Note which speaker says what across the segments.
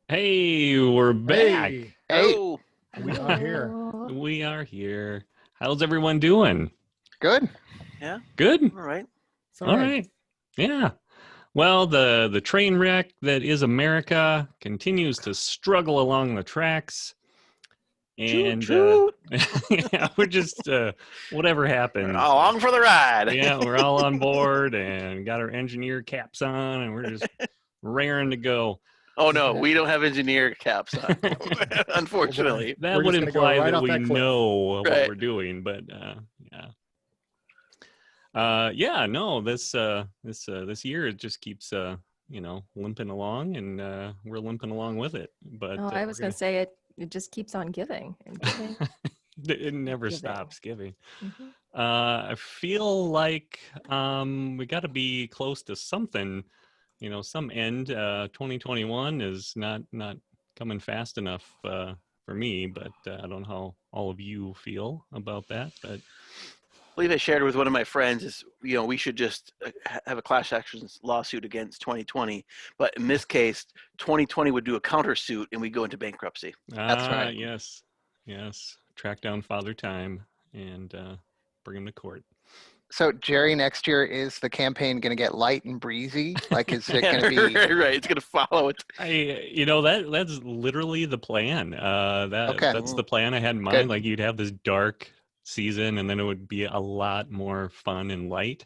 Speaker 1: Hey, we're back.
Speaker 2: Hey,
Speaker 3: Hey,
Speaker 4: Oh,
Speaker 2: we are here.
Speaker 3: hello.
Speaker 1: We are here. How's everyone doing?
Speaker 3: good.
Speaker 4: yeah.
Speaker 1: Good?
Speaker 4: All right.
Speaker 2: It's all
Speaker 1: All
Speaker 2: right.
Speaker 1: right. Yeah. Well, the train wreck that is America continues to struggle along the tracks.
Speaker 4: Choo
Speaker 1: And
Speaker 4: choo.
Speaker 1: yeah, we're just whatever happens.
Speaker 4: Along for the ride.
Speaker 1: Yeah, we're all on board and got our engineer caps on and we're just raring to go.
Speaker 4: Oh no,
Speaker 2: Yeah.
Speaker 4: we don't have engineer caps on,
Speaker 1: That
Speaker 4: unfortunately.
Speaker 2: We're
Speaker 1: would
Speaker 2: just gonna go
Speaker 1: imply
Speaker 2: right
Speaker 1: that
Speaker 2: off
Speaker 1: we
Speaker 2: that cliff.
Speaker 1: know what
Speaker 4: Right.
Speaker 1: we're doing, but yeah. Yeah, no, this year it just keeps limping along, and we're limping along with it. But
Speaker 3: Oh, I
Speaker 1: we're
Speaker 3: was going
Speaker 1: gonna
Speaker 3: to say it just keeps on giving and giving
Speaker 1: it
Speaker 3: and
Speaker 1: never
Speaker 3: giving.
Speaker 1: stops giving.
Speaker 3: Mhm.
Speaker 1: I feel like we got to be close to something, some end. 2021 is not coming fast enough for me, but I don't know how all of you feel about that. But
Speaker 4: I believe I shared with one of my friends is we should just have a class action lawsuit against 2020, but in this case, 2020 would do a countersuit and we go into bankruptcy.
Speaker 3: That's right.
Speaker 1: yes, track down Father Time and bring him to court.
Speaker 3: So, Jerry, next year is the campaign going to get light and breezy? Like, is it going to be
Speaker 4: right? It's gonna follow it.
Speaker 1: That's literally the plan.
Speaker 3: okay?
Speaker 1: That's the plan I had in mind.
Speaker 3: Good.
Speaker 1: Like you'd have this dark season, and then it would be a lot more fun and light.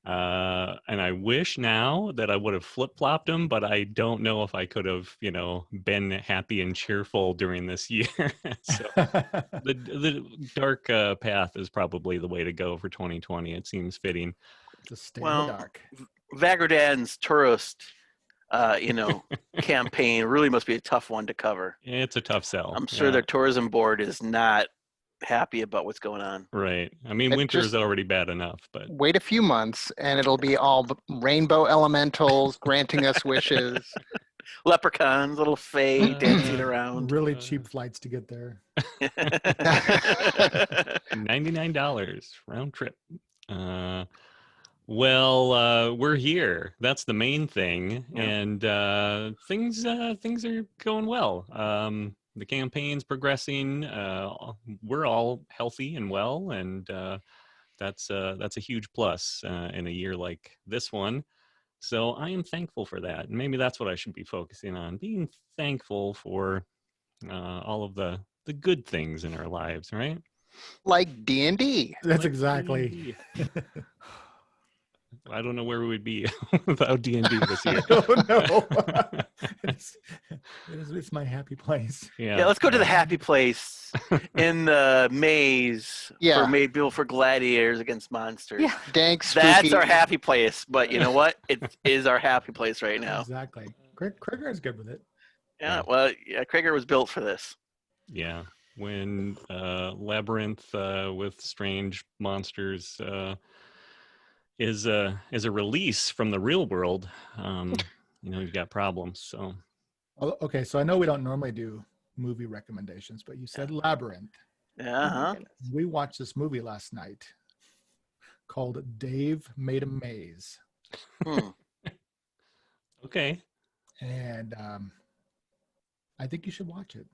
Speaker 1: And I wish now that I would have flip-flopped them, but I don't know if I could have, been happy and cheerful during this year. So the dark path is probably the way to go for 2020. It seems fitting.
Speaker 2: To stay in the
Speaker 4: Well,
Speaker 2: dark.
Speaker 4: Vagerdan's tourist, campaign really must be a tough one to cover.
Speaker 1: It's a tough sell.
Speaker 4: I'm sure their tourism board is not happy about what's going on.
Speaker 1: Right. I mean,
Speaker 3: It
Speaker 1: winter is
Speaker 3: just
Speaker 1: already bad enough, but
Speaker 3: wait a few months, and it'll be all rainbow elementals granting us wishes.
Speaker 4: Leprechauns, little fae dancing around.
Speaker 2: Really cheap flights to get there.
Speaker 1: $99 round trip. Well, we're here. That's the main thing,
Speaker 4: Yeah.
Speaker 1: and things are going well. The campaign's progressing. We're all healthy and well, and that's a huge plus in a year like this one. So I am thankful for that. And maybe that's what I should be focusing on: being thankful for all of the good things in our lives, right?
Speaker 3: Like D&D.
Speaker 2: That's
Speaker 1: Like
Speaker 2: exactly.
Speaker 1: D&D. I don't know where we would be without D&D this year.
Speaker 2: I don't know. It's my happy place.
Speaker 4: Yeah, let's go to the happy place in the maze
Speaker 3: Yeah.
Speaker 4: for made people for gladiators against monsters.
Speaker 3: Yeah. Dank, spooky.
Speaker 4: That's our happy place. But you know what? It is our happy place right now.
Speaker 2: Exactly. Krieger is good with it.
Speaker 4: Yeah. Well, yeah, Krieger was built for this.
Speaker 1: Yeah. When Labyrinth with strange monsters is a release from the real world, you've got problems. So
Speaker 2: Okay, so I know we don't normally do movie recommendations, but you said Labyrinth.
Speaker 4: Uh-huh.
Speaker 2: We watched this movie last night called Dave Made a Maze.
Speaker 1: okay.
Speaker 2: And I think you should watch it.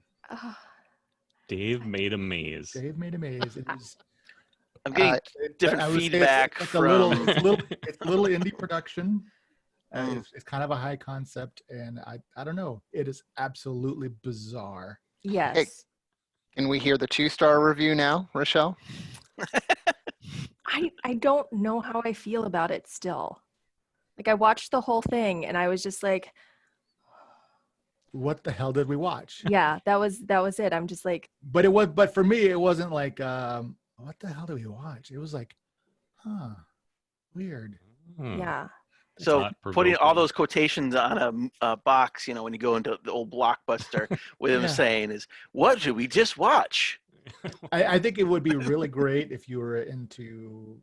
Speaker 1: Dave Made a Maze.
Speaker 2: Dave Made a Maze. It is.
Speaker 4: I'm getting different
Speaker 2: I would say
Speaker 4: feedback
Speaker 2: it's
Speaker 4: from.
Speaker 2: it's a little indie production. It's kind of a high concept, and I don't know. It is absolutely bizarre.
Speaker 3: Yes. Hey, can we hear the 2-star review now, Rochelle?
Speaker 5: I don't know how I feel about it still. Like I watched the whole thing and I was just like,
Speaker 2: what the hell did we watch?
Speaker 5: yeah, that was it. I'm just like,
Speaker 2: but for me, it wasn't like, what the hell did we watch? It was like, weird.
Speaker 5: yeah.
Speaker 4: So putting all those quotations on a box, when you go into the old Blockbuster, with him saying is, what should we just watch?
Speaker 2: I think it would be really great if you were into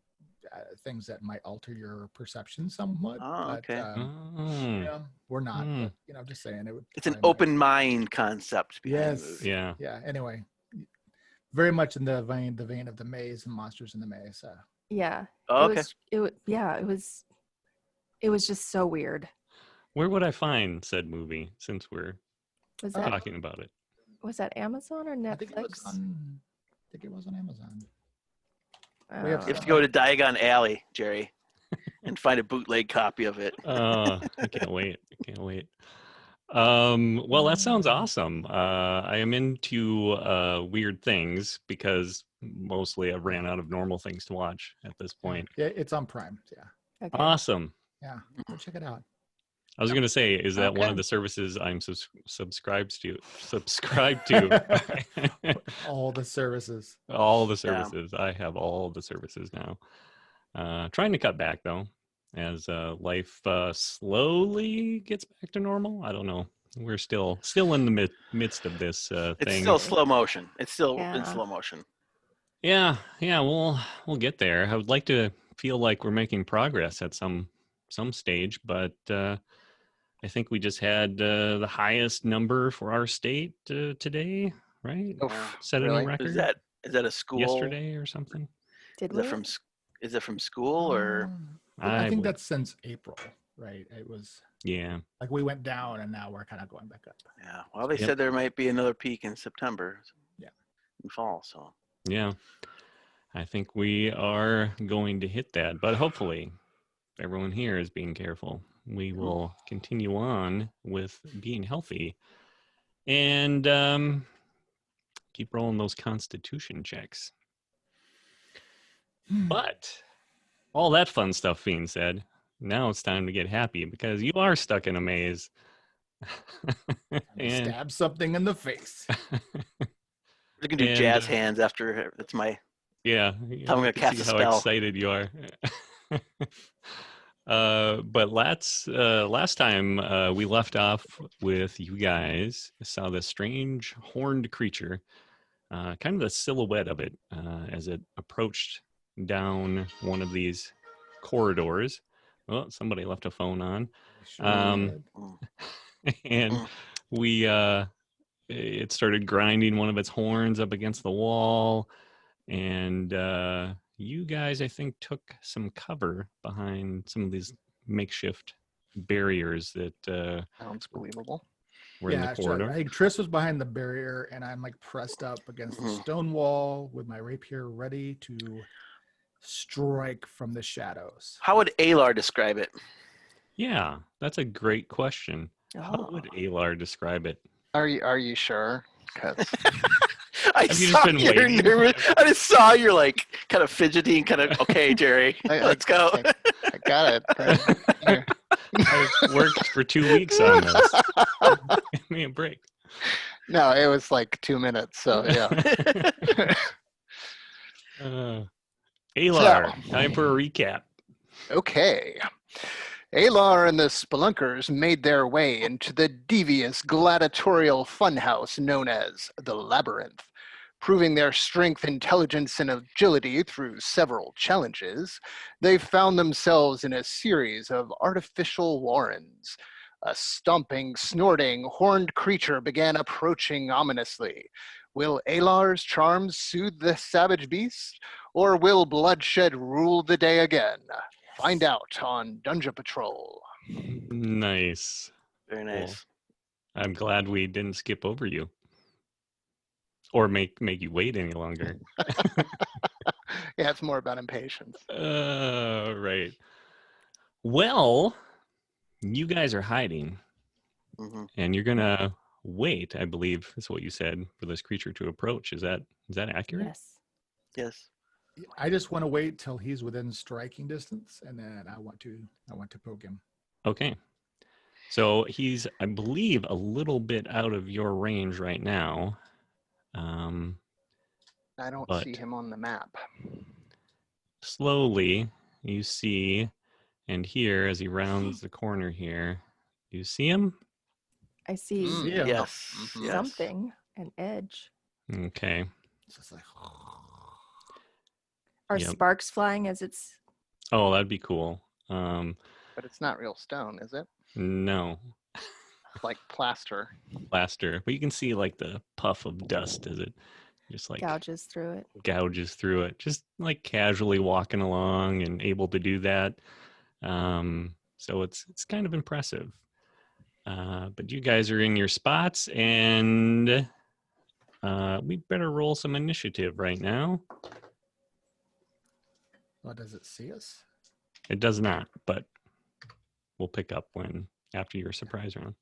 Speaker 2: things that might alter your perception somewhat.
Speaker 4: Oh, okay.
Speaker 2: But, we're not. But, I'm just saying
Speaker 4: it's an open mind concept.
Speaker 2: Yes.
Speaker 1: Yeah.
Speaker 2: Yeah. Anyway, very much in the vein of the maze and Monsters in the Maze.
Speaker 5: Yeah.
Speaker 4: Oh, okay.
Speaker 5: It was just so weird.
Speaker 1: Where would I find said movie since we're
Speaker 5: Was
Speaker 2: Oh.
Speaker 5: that
Speaker 1: talking about it.
Speaker 5: was that Amazon or Netflix?
Speaker 2: I think it was on Amazon.
Speaker 5: Oh,
Speaker 2: we have
Speaker 4: You have to go to Diagon Alley, Jerry, and find a bootleg copy of it.
Speaker 1: I can't wait. I can't wait. Well, that sounds awesome. I am into weird things because mostly I've ran out of normal things to watch at this point.
Speaker 2: Yeah, it's on Prime. Yeah,
Speaker 5: okay.
Speaker 1: Awesome.
Speaker 2: yeah. Go check it out.
Speaker 1: I was going to say, is that one
Speaker 3: Okay.
Speaker 1: of the services I'm subscribed to? Subscribed to.
Speaker 2: All the services.
Speaker 1: All the
Speaker 4: Yeah.
Speaker 1: services. I have all the services now. Trying to cut back though, as life slowly gets back to normal. I don't know. We're still in the midst of this
Speaker 4: It's
Speaker 1: thing.
Speaker 4: still slow motion. It's still in
Speaker 5: Yeah.
Speaker 4: slow motion.
Speaker 1: Yeah. We'll get there. I would like to feel like we're making progress at some stage, but I think we just had the highest number for our state today, right?
Speaker 3: Oof,
Speaker 1: Set a
Speaker 3: really?
Speaker 1: new record
Speaker 4: Is that a school?
Speaker 1: yesterday or something.
Speaker 5: Did
Speaker 4: Is
Speaker 5: we?
Speaker 4: it from school or?
Speaker 2: I think
Speaker 1: would-
Speaker 2: that's since April, right? It was
Speaker 1: yeah.
Speaker 2: like we went down and now we're kind of going back up.
Speaker 4: Yeah. Well, they
Speaker 1: Yep.
Speaker 4: said there might be another peak in September.
Speaker 2: Yeah.
Speaker 4: In fall. So.
Speaker 1: Yeah, I think we are going to hit that, but hopefully everyone here is being careful. We will continue on with being healthy and keep rolling those constitution checks. But all that fun stuff being said, now it's time to get happy because you are stuck in a maze. and
Speaker 2: Stab something in the face.
Speaker 4: You can do
Speaker 1: And,
Speaker 4: jazz hands after. That's my.
Speaker 1: yeah,
Speaker 4: I'm gonna
Speaker 1: I can
Speaker 4: cast
Speaker 1: see
Speaker 4: a
Speaker 1: how
Speaker 4: spell.
Speaker 1: excited you are. But last time we left off with you guys saw this strange horned creature, kind of the silhouette of it as it approached down one of these corridors. Well, somebody left a phone on.
Speaker 2: Sure
Speaker 1: Um,
Speaker 2: did.
Speaker 1: And we it started grinding one of its horns up against the wall, and you guys I think took some cover behind some of these makeshift barriers that
Speaker 3: Sounds believable.
Speaker 1: were in the
Speaker 2: so
Speaker 1: corridor.
Speaker 2: I think Tris was behind the barrier, and I'm like pressed up against the
Speaker 4: Mhm.
Speaker 2: stone wall with my rapier ready to strike from the shadows.
Speaker 4: How would Alar describe it?
Speaker 1: Yeah, that's a great question. How
Speaker 5: Oh.
Speaker 1: would Alar describe it?
Speaker 3: Are you sure? 'Cause
Speaker 4: I
Speaker 1: Have you just
Speaker 4: saw
Speaker 1: been
Speaker 4: your
Speaker 1: waiting?
Speaker 4: nervous. I just saw you're like kind of fidgeting, kind of. Okay, Jerry, let's go.
Speaker 3: I got it. Right here.
Speaker 1: I've worked for 2 weeks on this. Give me a break.
Speaker 3: No, it was like 2 minutes. So yeah.
Speaker 1: Alar, time for a recap.
Speaker 3: Okay. Alar and the Spelunkers made their way into the devious gladiatorial funhouse known as the Labyrinth. Proving their strength, intelligence, and agility through several challenges, they found themselves in a series of artificial warrens. A stomping, snorting, horned creature began approaching ominously. Will Alar's charms soothe the savage beast, or will bloodshed rule the day again? Find out on Dungeon Patrol.
Speaker 1: Nice.
Speaker 4: Very
Speaker 1: Cool.
Speaker 4: nice.
Speaker 1: I'm glad we didn't skip over you. Or make you wait any longer.
Speaker 3: Yeah, it's more about impatience.
Speaker 1: Right. Well, you guys are hiding,
Speaker 4: hmm
Speaker 1: and you're gonna wait, I believe is what you said, for this creature to approach. Is that accurate?
Speaker 5: Yes.
Speaker 4: Yes.
Speaker 2: I just want to wait till he's within striking distance, and then I want to poke him.
Speaker 1: Okay. So he's, I believe, a little bit out of your range right now.
Speaker 3: I don't
Speaker 1: But-
Speaker 3: see him on the map.
Speaker 1: Slowly, you see and hear as he rounds the corner here. Do you see him?
Speaker 5: I see
Speaker 3: Mm.
Speaker 2: Yeah.
Speaker 4: Yes.
Speaker 3: Mhm.
Speaker 4: Yes.
Speaker 5: something, an edge.
Speaker 1: Okay.
Speaker 2: It's just like,
Speaker 5: Are
Speaker 1: Yep.
Speaker 5: sparks flying as it's
Speaker 1: Oh, that'd be cool.
Speaker 3: But it's not real stone, is it?
Speaker 1: No,
Speaker 3: Like plaster.
Speaker 1: plaster, but you can see like the puff of dust as it just like
Speaker 5: gouges through it?
Speaker 1: gouges through it, just like casually walking along and able to do that. So it's kind of impressive. But you guys are in your spots, and we better roll some initiative right now.
Speaker 2: Well, does it see us?
Speaker 1: It does not, but we'll pick up when after your surprise round.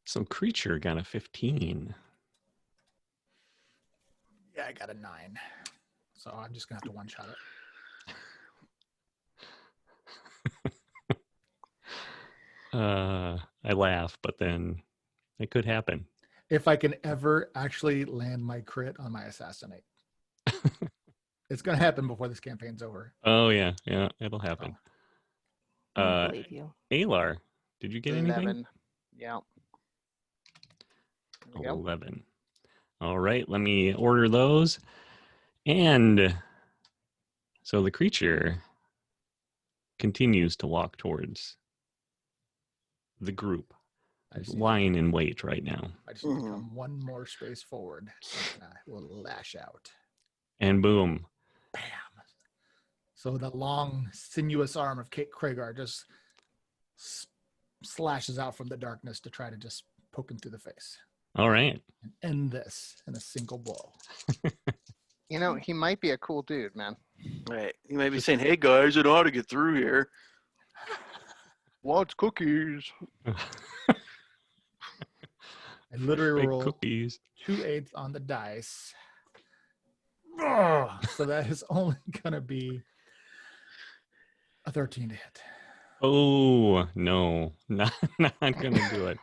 Speaker 1: So creature got a 15.
Speaker 2: Yeah, I got a 9. So I'm just gonna have to one-shot it.
Speaker 1: I laugh, but then it could happen.
Speaker 2: If I can ever actually land my crit on my assassinate. It's gonna happen before this campaign's over.
Speaker 1: Oh yeah, it'll happen.
Speaker 5: I believe you.
Speaker 1: Alar, did you get anything?
Speaker 3: 11. Yeah. There we go.
Speaker 1: 11. All right, let me order those. And so the creature continues to walk towards the group,
Speaker 2: I just need,
Speaker 1: lying in wait right now.
Speaker 2: I just need to come one more space forward. And I will lash out.
Speaker 1: And boom.
Speaker 2: Bam. So the long, sinuous arm of Kate Kragar just slashes out from the darkness to try to just poke him through the face.
Speaker 1: All right.
Speaker 2: And end this in a single blow.
Speaker 3: You know, he might be a cool dude, man.
Speaker 4: Right. You may be saying, "Hey guys, I know how to get through here."
Speaker 3: What's cookies?
Speaker 2: I literally
Speaker 1: Big
Speaker 2: roll
Speaker 1: cookies.
Speaker 2: 2 8s on the dice. So that is only going to be a 13 to hit.
Speaker 1: Oh, no. Not gonna do it.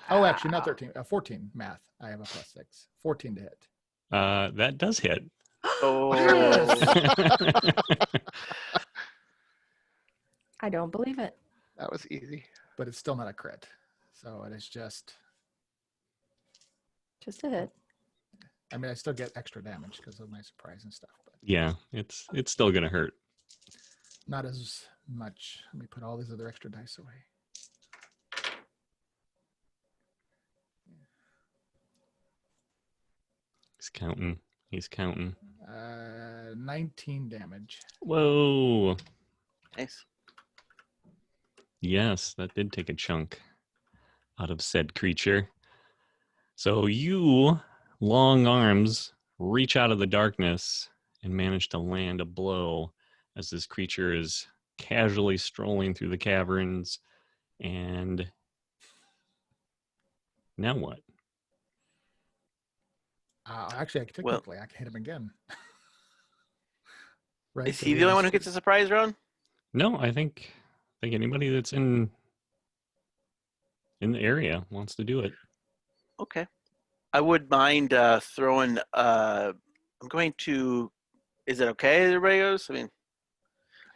Speaker 2: Oh, actually, not 13. 14 math. I have a +6. 14 to hit.
Speaker 1: That does hit.
Speaker 4: Oh.
Speaker 5: I don't believe it.
Speaker 3: That was easy.
Speaker 2: But it's still not a crit. So it is just,
Speaker 5: Just a hit.
Speaker 2: I mean, I still get extra damage because of my surprise and stuff, but
Speaker 1: Yeah, it's still gonna hurt.
Speaker 2: not as much. Let me put all these other extra dice away.
Speaker 1: He's counting.
Speaker 2: 19 damage.
Speaker 1: Whoa.
Speaker 4: Nice.
Speaker 1: Yes, that did take a chunk out of said creature. So you, long arms, reach out of the darkness and manage to land a blow as this creature is casually strolling through the caverns. And now what?
Speaker 2: Actually, technically, I can hit him again. Right?
Speaker 4: Is
Speaker 2: So
Speaker 4: he the only one who gets a surprise round?
Speaker 1: No, I think anybody that's in the area wants to do it.
Speaker 4: Okay. I would mind throwing. I'm going to. Is it okay? Everybody goes. I mean,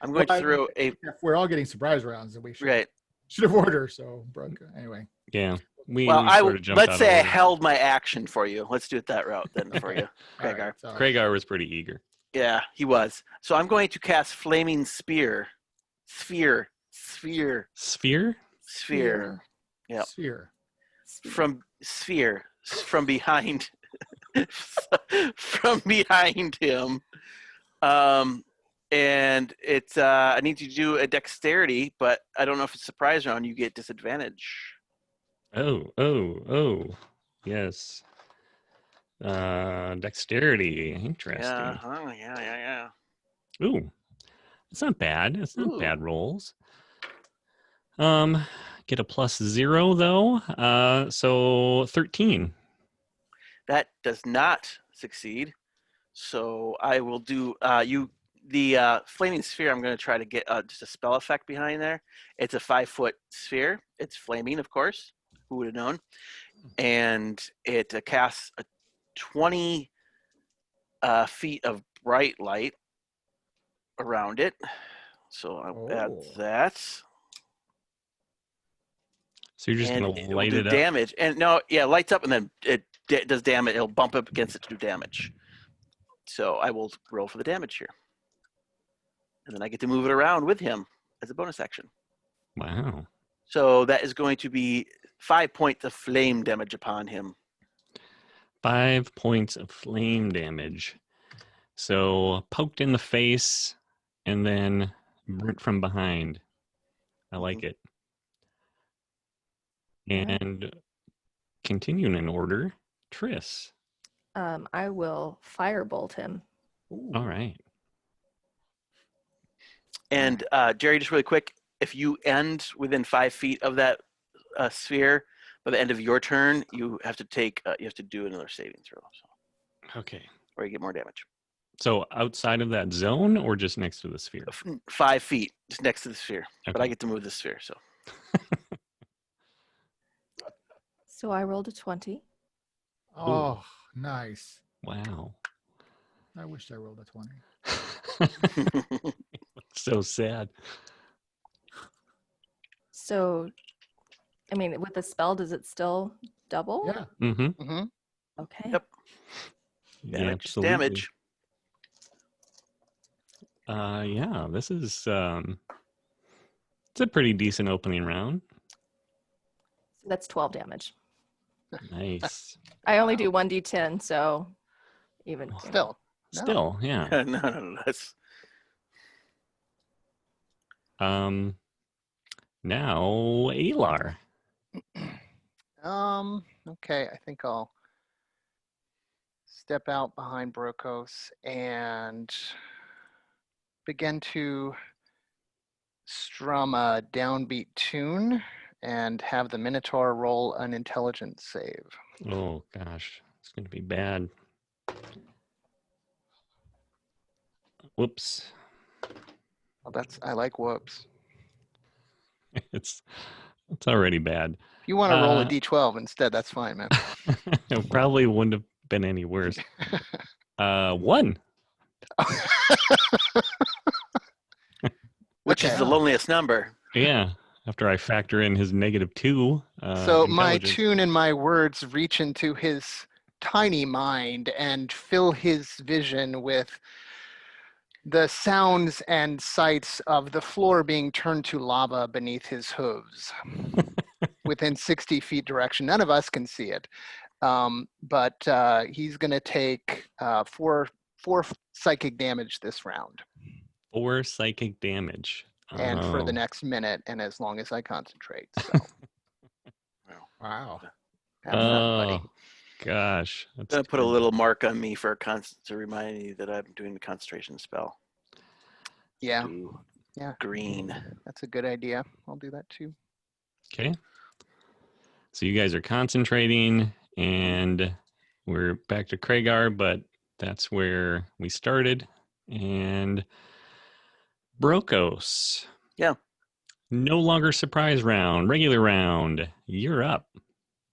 Speaker 4: I'm going to throw a.
Speaker 2: If we're all getting surprise rounds, then we should,
Speaker 4: Right.
Speaker 2: should have ordered. So, broke. Anyway.
Speaker 1: Yeah. We
Speaker 4: Well,
Speaker 1: sort of jumped
Speaker 4: let's
Speaker 1: out
Speaker 4: say I
Speaker 1: of order.
Speaker 4: held my action for you. Let's do it that route then for you,
Speaker 2: All
Speaker 4: Kragar.
Speaker 2: right, so
Speaker 1: Kragar was pretty eager.
Speaker 4: Yeah, he was. So I'm going to cast Flaming Sphere. Sphere.
Speaker 1: Sphere?
Speaker 4: Yep.
Speaker 2: Sphere.
Speaker 4: From behind from behind him. And it's I need you to do a dexterity, but I don't know if it's a surprise round. You get disadvantage.
Speaker 1: Oh. Yes. Dexterity. Interesting.
Speaker 4: Yeah.
Speaker 1: Ooh. It's not bad. It's not
Speaker 4: Ooh.
Speaker 1: bad rolls. Get a +0 though. So 13.
Speaker 4: That does not succeed. So I will do the flaming sphere. I'm going to try to get just a spell effect behind there. It's a 5-foot sphere. It's flaming, of course. Who would have known? And it casts a 20 feet of bright light around it. So I'll add
Speaker 2: Oh.
Speaker 4: that.
Speaker 1: So you're just
Speaker 4: And
Speaker 1: gonna
Speaker 4: will
Speaker 1: light
Speaker 4: do
Speaker 1: it up.
Speaker 4: damage. And no, yeah, lights up and then it does damage. It'll bump up against it to do damage. So I will roll for the damage here. And then I get to move it around with him as a bonus action.
Speaker 1: Wow.
Speaker 4: So that is going to be 5 points of flame damage upon him.
Speaker 1: 5 points of flame damage. So poked in the face and then burnt from behind. I like it.
Speaker 5: Alright.
Speaker 1: And continuing in order, Triss.
Speaker 5: I will firebolt him.
Speaker 1: All right.
Speaker 4: And Jerry, just really quick, if you end within 5 feet of that sphere by the end of your turn, you have to do another saving throw,
Speaker 1: Okay.
Speaker 4: or you get more damage.
Speaker 1: So outside of that zone or just next to the sphere?
Speaker 4: 5 feet, just next to the sphere. But I
Speaker 1: Okay.
Speaker 4: get to move the sphere, so
Speaker 5: So I rolled a 20.
Speaker 2: Oh, nice.
Speaker 1: Wow.
Speaker 2: I wish I rolled a 20.
Speaker 1: So sad.
Speaker 5: So, I mean, with the spell, does it still double?
Speaker 2: Yeah.
Speaker 1: Mm-hmm.
Speaker 3: Hmm.
Speaker 5: Okay.
Speaker 4: Yep.
Speaker 1: Yeah,
Speaker 4: damage, is
Speaker 1: absolutely.
Speaker 4: damage.
Speaker 1: Yeah, this is it's a pretty decent opening round.
Speaker 5: So that's 12 damage.
Speaker 1: Nice.
Speaker 5: I only do 1d10, so even. you know.
Speaker 3: Still. No.
Speaker 1: Still, yeah.
Speaker 4: no, that's
Speaker 1: Now Alar.
Speaker 3: Okay, I think I'll step out behind Brokos and begin to strum a downbeat tune and have the Minotaur roll an intelligence save.
Speaker 1: Oh gosh, it's gonna be bad. Whoops.
Speaker 3: Well, I like whoops.
Speaker 1: It's already bad.
Speaker 3: If you want to roll a
Speaker 1: Uh,
Speaker 3: d12 instead, that's fine, man.
Speaker 1: It probably wouldn't have been any worse. 1.
Speaker 4: which is
Speaker 3: Okay.
Speaker 4: the loneliest number.
Speaker 1: Yeah. After I factor in his -2.
Speaker 3: So my
Speaker 1: intelligence.
Speaker 3: tune and my words reach into his tiny mind and fill his vision with the sounds and sights of the floor being turned to lava beneath his hooves within 60 feet direction. None of us can see it. But he's going to take four psychic damage this round
Speaker 1: 4 psychic damage.
Speaker 3: and for the
Speaker 1: Oh.
Speaker 3: next minute and as long as I concentrate. So
Speaker 2: Wow.
Speaker 3: have fun, buddy.
Speaker 1: Oh, gosh.
Speaker 4: I'm
Speaker 1: That's
Speaker 4: gonna put a
Speaker 1: good.
Speaker 4: little mark on me for to remind me that I'm doing the concentration spell.
Speaker 3: Yeah,
Speaker 4: Do
Speaker 3: Yeah.
Speaker 4: green.
Speaker 3: that's a good idea. I'll do that too.
Speaker 1: Okay. So you guys are concentrating, and we're back to Kragar, but that's where we started. And Brokos.
Speaker 4: Yeah.
Speaker 1: No longer surprise round, regular round. You're up.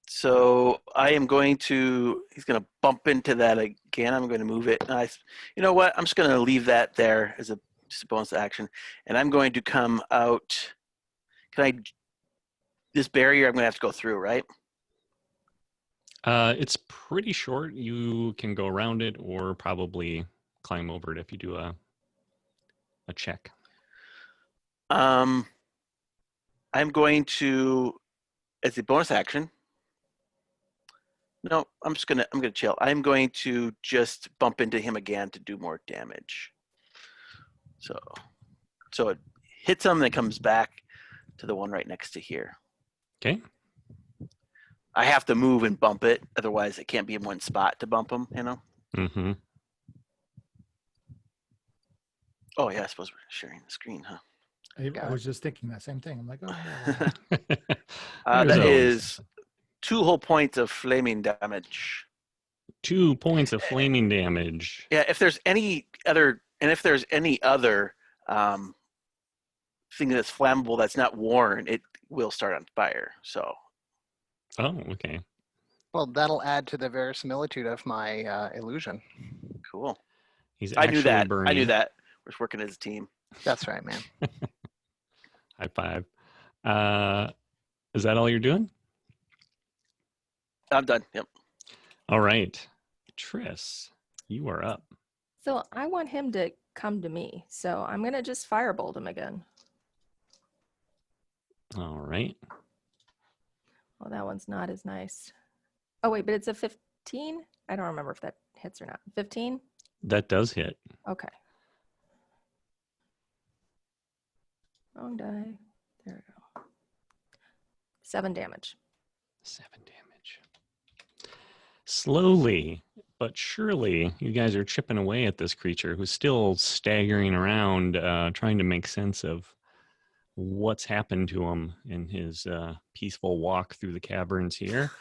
Speaker 4: So I am going to. He's going to bump into that again. I'm going to move it. You know what? I'm just going to leave that there as just a bonus action, and I'm going to come out. Can I? This barrier I'm going to have to go through, right?
Speaker 1: It's pretty short. You can go around it or probably climb over it if you do a check.
Speaker 4: I'm going to, as a bonus action. No, I'm gonna chill. I'm going to just bump into him again to do more damage. So it hits him, then comes back to the one right next to here.
Speaker 1: Okay.
Speaker 4: I have to move and bump it, otherwise it can't be in one spot to bump him. You know.
Speaker 1: Mm-hmm.
Speaker 4: Oh yeah, I suppose we're sharing the screen, huh?
Speaker 2: I was just thinking that same thing. I'm like, oh, yeah.
Speaker 1: There's
Speaker 4: That
Speaker 1: always
Speaker 4: is 2 whole points of flaming damage.
Speaker 1: 2 points of flaming damage.
Speaker 4: Yeah, if there's any other thing that's flammable that's not worn, it will start on fire. So
Speaker 1: Oh, okay.
Speaker 3: Well, that'll add to the verisimilitude of my illusion.
Speaker 4: cool.
Speaker 1: He's
Speaker 4: I knew
Speaker 1: actually
Speaker 4: that.
Speaker 1: burning.
Speaker 4: I knew that. We're just working as a team.
Speaker 3: That's right, man.
Speaker 1: High five. Is that all you're doing?
Speaker 4: I'm done. Yep.
Speaker 1: All right. Triss, you are up.
Speaker 5: So I want him to come to me. So I'm going to just firebolt him again.
Speaker 1: All right.
Speaker 5: Well, that one's not as nice. Oh, wait, but it's a 15? I don't remember if that hits or not. 15?
Speaker 1: That does hit.
Speaker 5: Okay. Wrong die. There we go. 7 damage.
Speaker 1: 7 damage. Slowly but surely, you guys are chipping away at this creature who's still staggering around, trying to make sense of what's happened to him in his peaceful walk through the caverns here.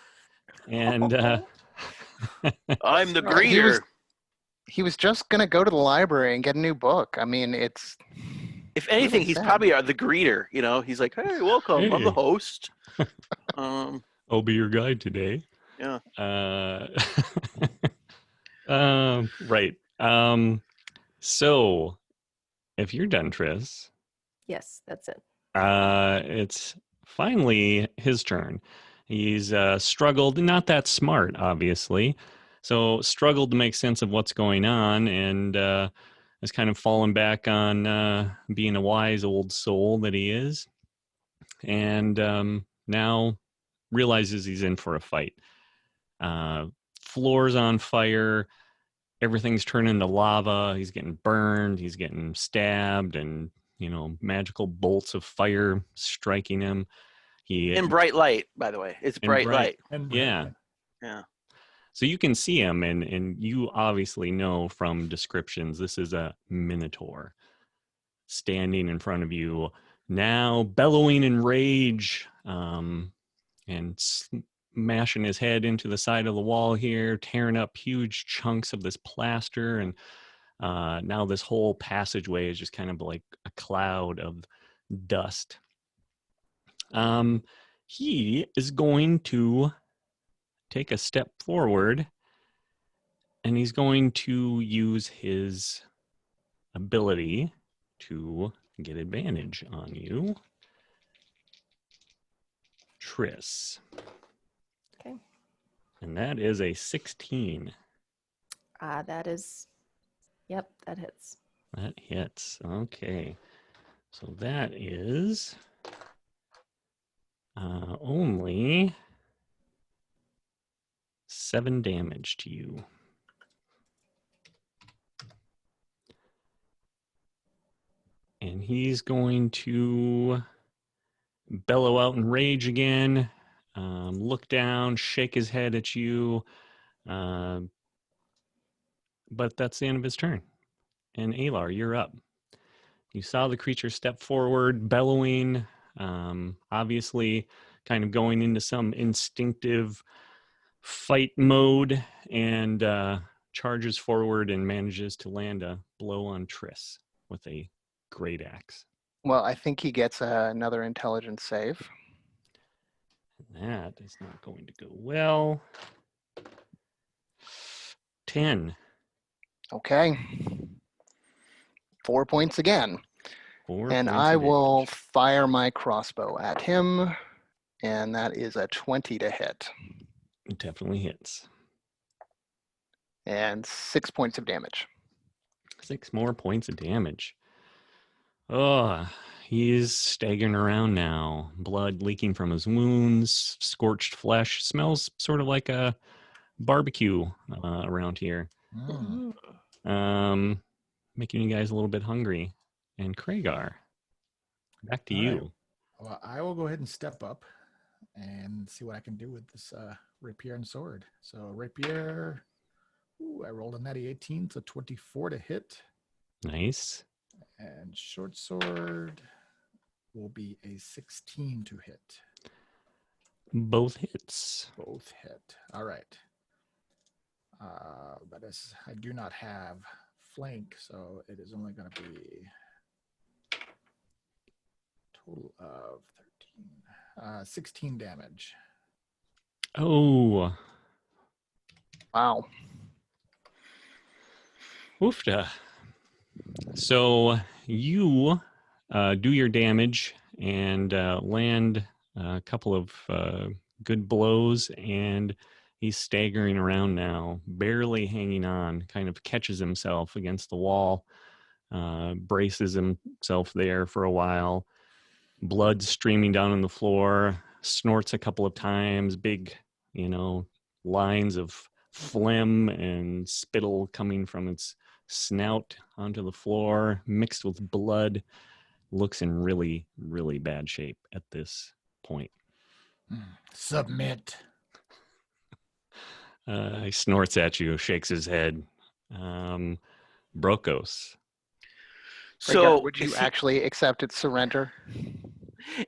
Speaker 1: And
Speaker 4: I'm the
Speaker 3: He was-
Speaker 4: greeter.
Speaker 3: He was just gonna go to the library and get a new book. I mean, it's
Speaker 4: If anything,
Speaker 3: really
Speaker 4: he's
Speaker 3: sad.
Speaker 4: probably the greeter. You know, he's like, "Hey, welcome. I'm the
Speaker 1: Hey.
Speaker 4: host."
Speaker 1: I'll be your guide today.
Speaker 4: Yeah.
Speaker 1: Right. So, if you're done, Tris,
Speaker 5: Yes, that's it.
Speaker 1: it's finally his turn. He's struggled, not that smart, obviously. So struggled to make sense of what's going on, and has kind of fallen back on being a wise old soul that he is, and now realizes he's in for a fight. Floor's on fire. Everything's turning to lava. He's getting burned. He's getting stabbed, and magical bolts of fire striking him.
Speaker 4: In bright light, by the way. It's
Speaker 1: In
Speaker 4: bright
Speaker 1: bright-
Speaker 4: light.
Speaker 2: And
Speaker 1: Yeah.
Speaker 4: Yeah.
Speaker 1: So you can see him, and you obviously know from descriptions this is a minotaur standing in front of you, now bellowing in rage, and smashing his head into the side of the wall here, tearing up huge chunks of this plaster, and now this whole passageway is just kind of like a cloud of dust. He is going to take a step forward, and he's going to use his ability to get advantage on you, Tris.
Speaker 5: Okay.
Speaker 1: And that is a 16.
Speaker 5: That is, yep, that hits.
Speaker 1: That hits. Okay. So that is only 7 damage to you. And he's going to bellow out in rage again, look down, shake his head at you. But that's the end of his turn. And Alar, you're up. You saw the creature step forward, bellowing, obviously kind of going into some instinctive fight mode, and charges forward and manages to land a blow on Tris with a great axe.
Speaker 3: well, I think he gets another intelligence save.
Speaker 1: That is not going to go well. 10.
Speaker 3: Okay. 4 points again.
Speaker 1: 4
Speaker 3: And
Speaker 1: points
Speaker 3: I
Speaker 1: of
Speaker 3: will
Speaker 1: damage.
Speaker 3: fire my crossbow at him. And that is a 20 to hit.
Speaker 1: It definitely hits.
Speaker 3: And 6 points of damage.
Speaker 1: 6 more points of damage. Oh, he's staggering around now. Blood leaking from his wounds, scorched flesh. Smells sort of like a barbecue around here.
Speaker 2: Mm.
Speaker 1: Making you guys a little bit hungry. And Kragar, back to
Speaker 2: All
Speaker 1: you.
Speaker 2: right. Well, I will go ahead and step up and see what I can do with this rapier and sword. So rapier, I rolled a natty 18, so 24 to hit.
Speaker 1: Nice.
Speaker 2: And short sword will be a 16 to hit.
Speaker 1: Both hits.
Speaker 2: Both hit. All right. But as I do not have flank, so it is only going to be total of 13, 16 damage.
Speaker 1: Oh,
Speaker 3: Wow.
Speaker 1: oofta. So you do your damage and land a couple of good blows, and he's staggering around now, barely hanging on, kind of catches himself against the wall, braces himself there for a while, blood streaming down on the floor, snorts a couple of times, big, lines of phlegm and spittle coming from its snout onto the floor, mixed with blood. looks in really, really bad shape at this point.
Speaker 2: Submit.
Speaker 1: He snorts at you, shakes his head. Brokos.
Speaker 4: So
Speaker 3: would you actually accept its surrender?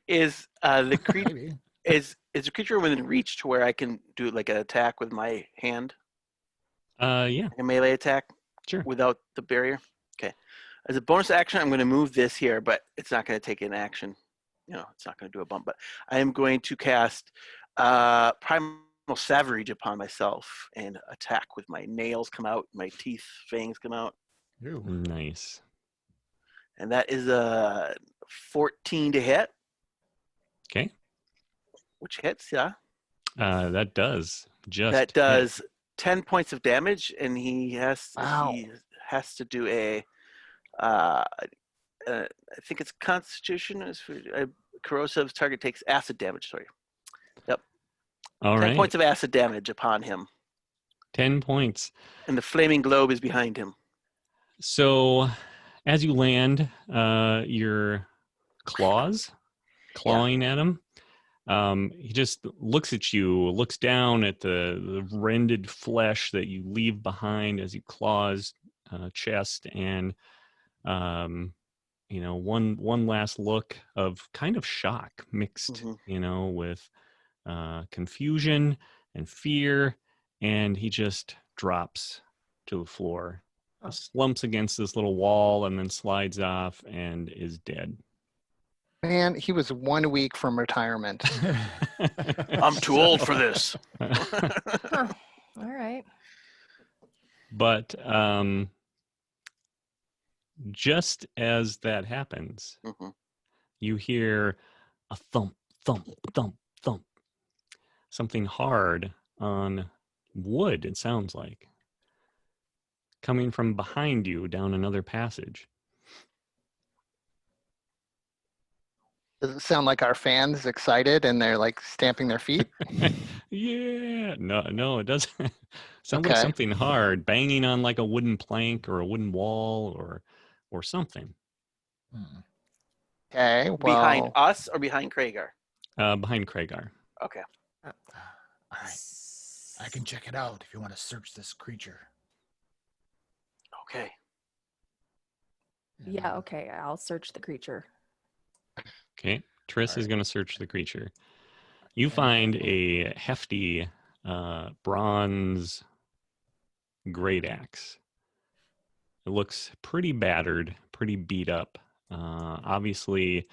Speaker 4: is the creature
Speaker 2: Maybe.
Speaker 4: is the creature within reach to where I can do like an attack with my hand,
Speaker 1: Yeah,
Speaker 4: like a melee attack
Speaker 1: sure.
Speaker 4: without the barrier? Okay. As a bonus action, I'm going to move this here, but it's not going to take an action. It's not going to do a bump. But I am going to cast Primal Savage upon myself and attack with my nails come out, my teeth, fangs come out,
Speaker 2: Ew.
Speaker 1: Nice.
Speaker 4: and that is a 14 to hit,
Speaker 1: Okay.
Speaker 4: which hits. Yeah.
Speaker 1: That does just
Speaker 4: That
Speaker 1: hit.
Speaker 4: does 10 points of damage, and he has
Speaker 3: Wow.
Speaker 4: to do a I think it's Constitution. Is for corrosive target takes acid damage. Sorry,
Speaker 1: All
Speaker 4: 10
Speaker 1: right.
Speaker 4: points of acid damage upon him,
Speaker 1: 10 points.
Speaker 4: and the flaming globe is behind him.
Speaker 1: So as you land, your clawing at him, he just looks at you, looks down at the rended flesh that you leave behind as you claw his chest, and one last look of kind of shock mixed,
Speaker 4: Mhm.
Speaker 1: with confusion and fear, and he just drops to the floor,
Speaker 5: Oh.
Speaker 1: slumps against this little wall, and then slides off and is dead.
Speaker 3: Man, he was 1 week from retirement.
Speaker 4: I'm too old for this.
Speaker 5: Huh. All right.
Speaker 1: But just as that happens,
Speaker 4: Mhm.
Speaker 1: you hear a thump, thump, thump, thump. Something hard on wood, it sounds like, coming from behind you down another passage.
Speaker 3: Does it sound like our fans excited and they're like stamping their feet?
Speaker 1: Yeah. No, it doesn't. Sounds like
Speaker 3: Okay.
Speaker 1: something hard banging on like a wooden plank or a wooden wall or something.
Speaker 2: Hmm.
Speaker 3: Okay,
Speaker 4: Behind
Speaker 3: well,
Speaker 4: us or behind Kragar?
Speaker 1: Behind Kragar.
Speaker 4: Okay.
Speaker 2: All right. I can check it out if you want to search this creature.
Speaker 4: Okay.
Speaker 2: And,
Speaker 5: Yeah, okay. I'll search the creature.
Speaker 1: Okay. Triss is
Speaker 2: Alright.
Speaker 1: going to search the creature. You
Speaker 2: And-
Speaker 1: find a hefty bronze great axe. It looks pretty battered, pretty beat up. Obviously,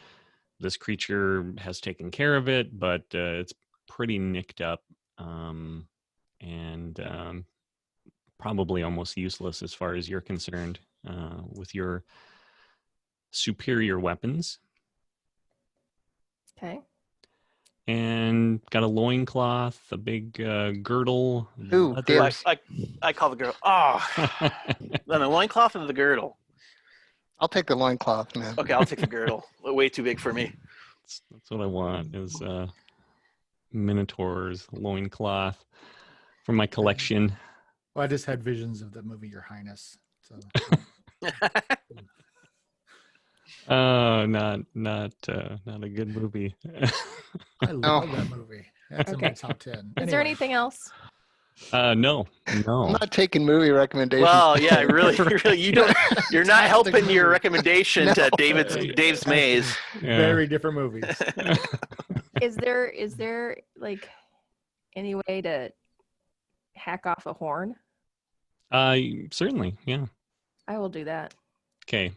Speaker 1: this creature has taken care of it, but it's pretty nicked up and probably almost useless as far as you're concerned with your superior weapons.
Speaker 5: Okay.
Speaker 1: And got a loincloth, a big girdle.
Speaker 3: Ooh,
Speaker 1: leather-
Speaker 3: dibs.
Speaker 4: I call the girl. Oh, then the loincloth or the girdle?
Speaker 3: I'll take the loincloth, man.
Speaker 4: Okay, I'll take the girdle. Way too big for me.
Speaker 1: That's what I want is Minotaur's loincloth for my collection.
Speaker 2: Well, I just had visions of the movie Your Highness. So
Speaker 1: Not a good movie.
Speaker 2: I love that movie. That's in my
Speaker 5: Okay.
Speaker 2: top 10.
Speaker 5: Is there anything else?
Speaker 1: No.
Speaker 3: I'm not taking movie recommendations.
Speaker 4: Well, yeah, really, you don't. You're not
Speaker 2: Fantastic
Speaker 4: helping your
Speaker 2: movie.
Speaker 4: recommendation
Speaker 3: No.
Speaker 4: to Dave's maze.
Speaker 1: Yeah.
Speaker 2: Very different movies.
Speaker 5: Is there like any way to hack off a horn?
Speaker 1: Certainly, yeah.
Speaker 5: I will do that.
Speaker 1: Okay.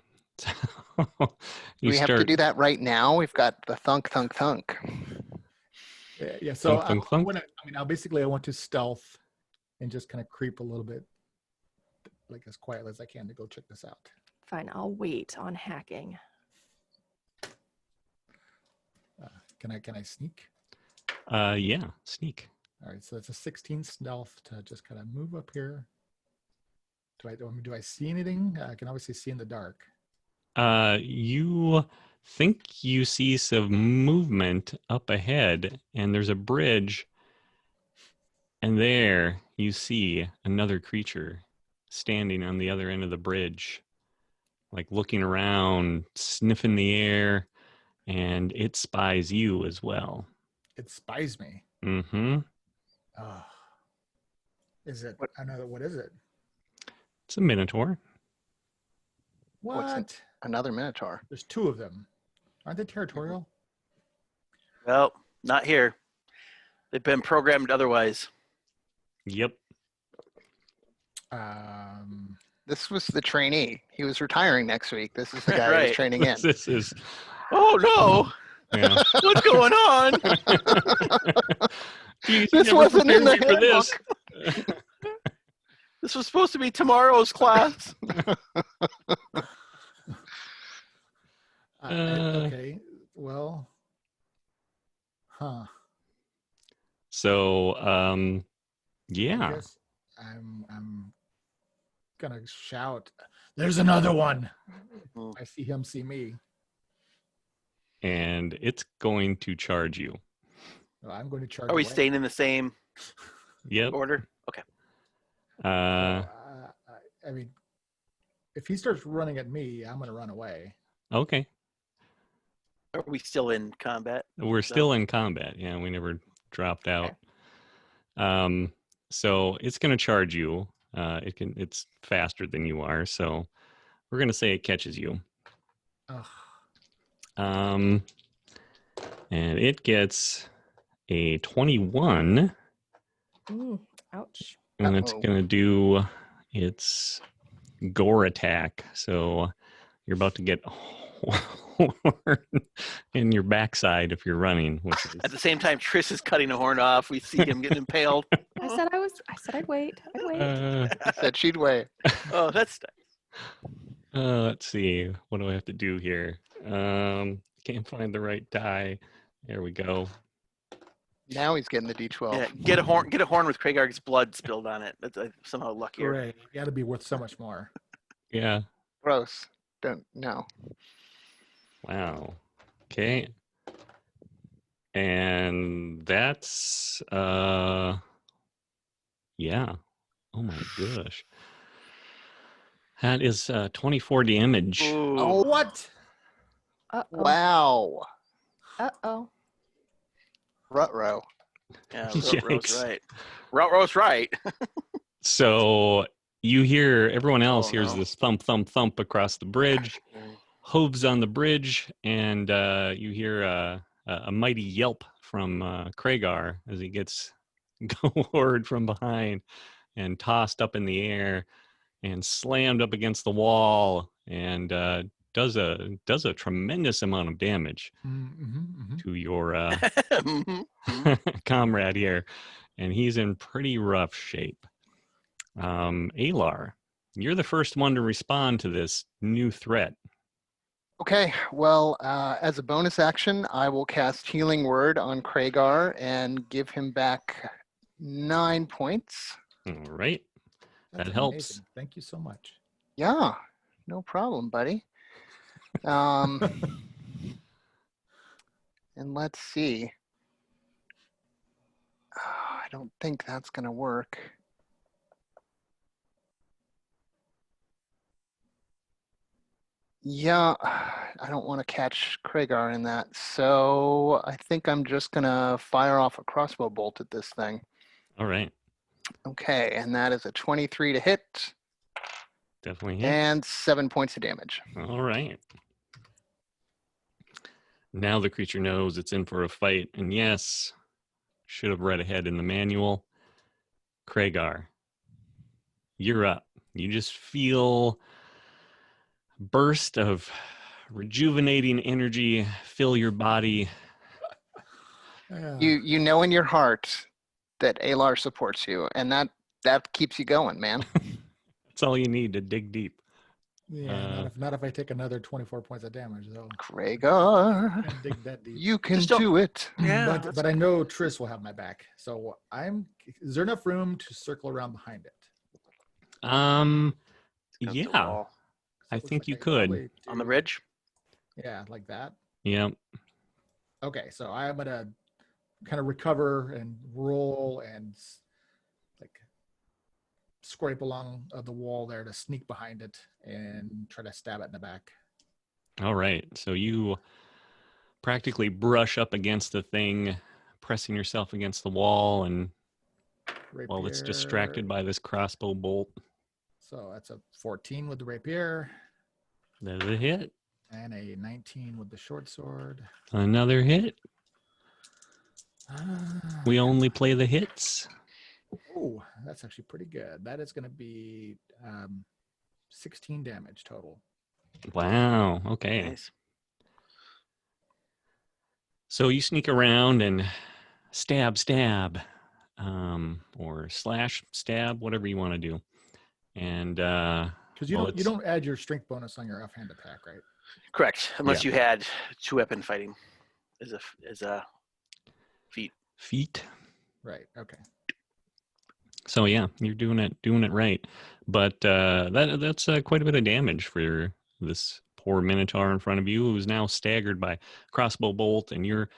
Speaker 3: We have to do that right now. We've got the thunk, thunk, thunk.
Speaker 2: Yeah. So
Speaker 1: Thunk, thunk, thunk.
Speaker 2: I want to stealth and just kind of creep a little bit, like as quietly as I can to go check this out.
Speaker 5: Fine, I'll wait on hacking.
Speaker 2: Can I sneak?
Speaker 1: Yeah, sneak.
Speaker 2: All right. So it's a 16 stealth to just kind of move up here. Do I see anything? I can obviously see in the dark.
Speaker 1: You think you see some movement up ahead, and there's a bridge, and there you see another creature standing on the other end of the bridge, like looking around, sniffing the air, and it spies you as well.
Speaker 2: It spies me.
Speaker 1: Mm-hmm.
Speaker 2: Oh. Is it?
Speaker 3: What-
Speaker 2: What is it?
Speaker 1: It's a minotaur.
Speaker 3: What's it?
Speaker 2: What?
Speaker 3: Another Minotaur.
Speaker 2: There's two of them. Aren't they territorial?
Speaker 4: Well, not here. They've been programmed otherwise.
Speaker 1: Yep.
Speaker 3: This was the trainee. He was retiring next week. This is the guy who was
Speaker 4: Right.
Speaker 3: training in.
Speaker 1: This is
Speaker 4: Oh no!
Speaker 1: yeah.
Speaker 4: What's going on?
Speaker 1: You
Speaker 3: This
Speaker 1: never
Speaker 3: wasn't in
Speaker 1: prepared
Speaker 3: the
Speaker 1: me for this.
Speaker 4: This was supposed to be tomorrow's class.
Speaker 2: Okay. Well. Huh.
Speaker 1: So
Speaker 2: I
Speaker 1: yeah.
Speaker 2: guess I'm gonna shout. There's another one.
Speaker 4: Mm.
Speaker 2: I see him. See me.
Speaker 1: And it's going to charge you.
Speaker 2: So I'm going to charge.
Speaker 4: Are we
Speaker 2: away.
Speaker 4: staying in the same
Speaker 1: Yep.
Speaker 4: order? Okay.
Speaker 2: So,
Speaker 1: Uh
Speaker 2: I mean, if he starts running at me, I'm going to run away.
Speaker 1: okay.
Speaker 4: Are we still in combat?
Speaker 1: We're
Speaker 4: So-
Speaker 1: still in combat. Yeah, we never dropped out. So it's gonna charge you. It's faster than you are, so we're gonna say it catches you.
Speaker 2: Ugh.
Speaker 1: And it gets a 21,
Speaker 5: Ouch.
Speaker 1: and it's
Speaker 3: Uh-oh.
Speaker 1: gonna do its gore attack. So you're about to get horn in your backside if you're running, which is
Speaker 4: At the same time, Triss is cutting a horn off. We see him getting impaled.
Speaker 5: I said I'd wait. I'd wait.
Speaker 3: He said she'd wait.
Speaker 4: Oh, that's
Speaker 1: let's see. What do I have to do here? Can't find the right die. There we go.
Speaker 3: Now he's getting the D12.
Speaker 4: yeah. Get a horn. Get a horn with Kragar's blood spilled on it. That's somehow luckier.
Speaker 2: Great. You got to be worth so much more.
Speaker 1: Yeah.
Speaker 3: Gross. Don't no.
Speaker 1: Wow. Okay. And that's yeah. Oh my gosh. That is 24 damage.
Speaker 4: Ooh.
Speaker 3: Oh,
Speaker 2: What?
Speaker 5: Uh-oh.
Speaker 3: wow.
Speaker 5: Uh-oh.
Speaker 3: Ruh-roh.
Speaker 4: Yeah,
Speaker 1: Yikes.
Speaker 4: Ro's right. Ro's right.
Speaker 1: So you hear everyone else
Speaker 4: Oh,
Speaker 1: hears
Speaker 4: no.
Speaker 1: this thump, thump, thump across the bridge, hooves on the bridge, and you hear a mighty yelp from Kragar as he gets gored from behind and tossed up in the air and slammed up against the wall and does a tremendous amount of damage to your
Speaker 4: Mhm.
Speaker 1: comrade here, and he's in pretty rough shape. Alar, you're the first one to respond to this new threat.
Speaker 3: Okay, well, as a bonus action, I will cast Healing Word on Kragar and give him back 9 points.
Speaker 1: All right.
Speaker 2: That's
Speaker 1: That helps.
Speaker 2: amazing. Thank you so much.
Speaker 3: Yeah, no problem, buddy. And let's see. I don't think that's going to work. Yeah, I don't want to catch Kragar in that. So I think I'm just going to fire off a crossbow bolt at this thing.
Speaker 1: All right.
Speaker 3: Okay, and that is a 23 to hit
Speaker 1: Definitely hit.
Speaker 3: and 7 points of damage.
Speaker 1: All right. Now the creature knows it's in for a fight. And yes, should have read ahead in the manual. Kragar, you're up. You just feel a burst of rejuvenating energy fill your body.
Speaker 2: Yeah.
Speaker 3: You know in your heart that Alar supports you, and that keeps you going, man.
Speaker 1: That's all you need to dig deep.
Speaker 2: Yeah, not if I take another 24 points of damage, though.
Speaker 3: Kragar,
Speaker 2: Can't dig that deep.
Speaker 3: you can
Speaker 4: Just don't-
Speaker 3: do it.
Speaker 4: Yeah,
Speaker 2: but I know Triss will have my back. So is there enough room to circle around behind it?
Speaker 4: Against the
Speaker 1: Yeah,
Speaker 4: wall.
Speaker 1: I
Speaker 2: Looks
Speaker 1: think
Speaker 2: like
Speaker 1: you
Speaker 2: I
Speaker 1: could.
Speaker 2: probably
Speaker 4: On the
Speaker 2: do-
Speaker 4: ridge.
Speaker 2: Yeah, like that.
Speaker 1: Yeah.
Speaker 2: Okay, so I'm gonna kind of recover and roll and like scrape along the wall there to sneak behind it and try to stab it in the back.
Speaker 1: All right. So you practically brush up against the thing, pressing yourself against the wall, and while it's distracted by this crossbow bolt.
Speaker 2: So that's a 14 with the rapier
Speaker 1: There's a hit.
Speaker 2: and a 19 with the short sword.
Speaker 1: Another hit. We only play the hits.
Speaker 2: Oh, that's actually pretty good. That is going to be 16 damage total.
Speaker 1: Wow. Okay.
Speaker 4: Nice.
Speaker 1: So you sneak around and stab, or slash, stab, whatever you want to do. And
Speaker 2: Because you
Speaker 1: Well,
Speaker 2: don't you
Speaker 1: it's-
Speaker 2: don't add your strength bonus on your offhand attack, right?
Speaker 4: Correct. Unless
Speaker 1: Yeah.
Speaker 4: you had 2-weapon fighting as a feat.
Speaker 1: feet.
Speaker 2: Right. Okay.
Speaker 1: So yeah, you're doing it right. But that's quite a bit of damage for this poor minotaur in front of you, who's now staggered by crossbow bolt and your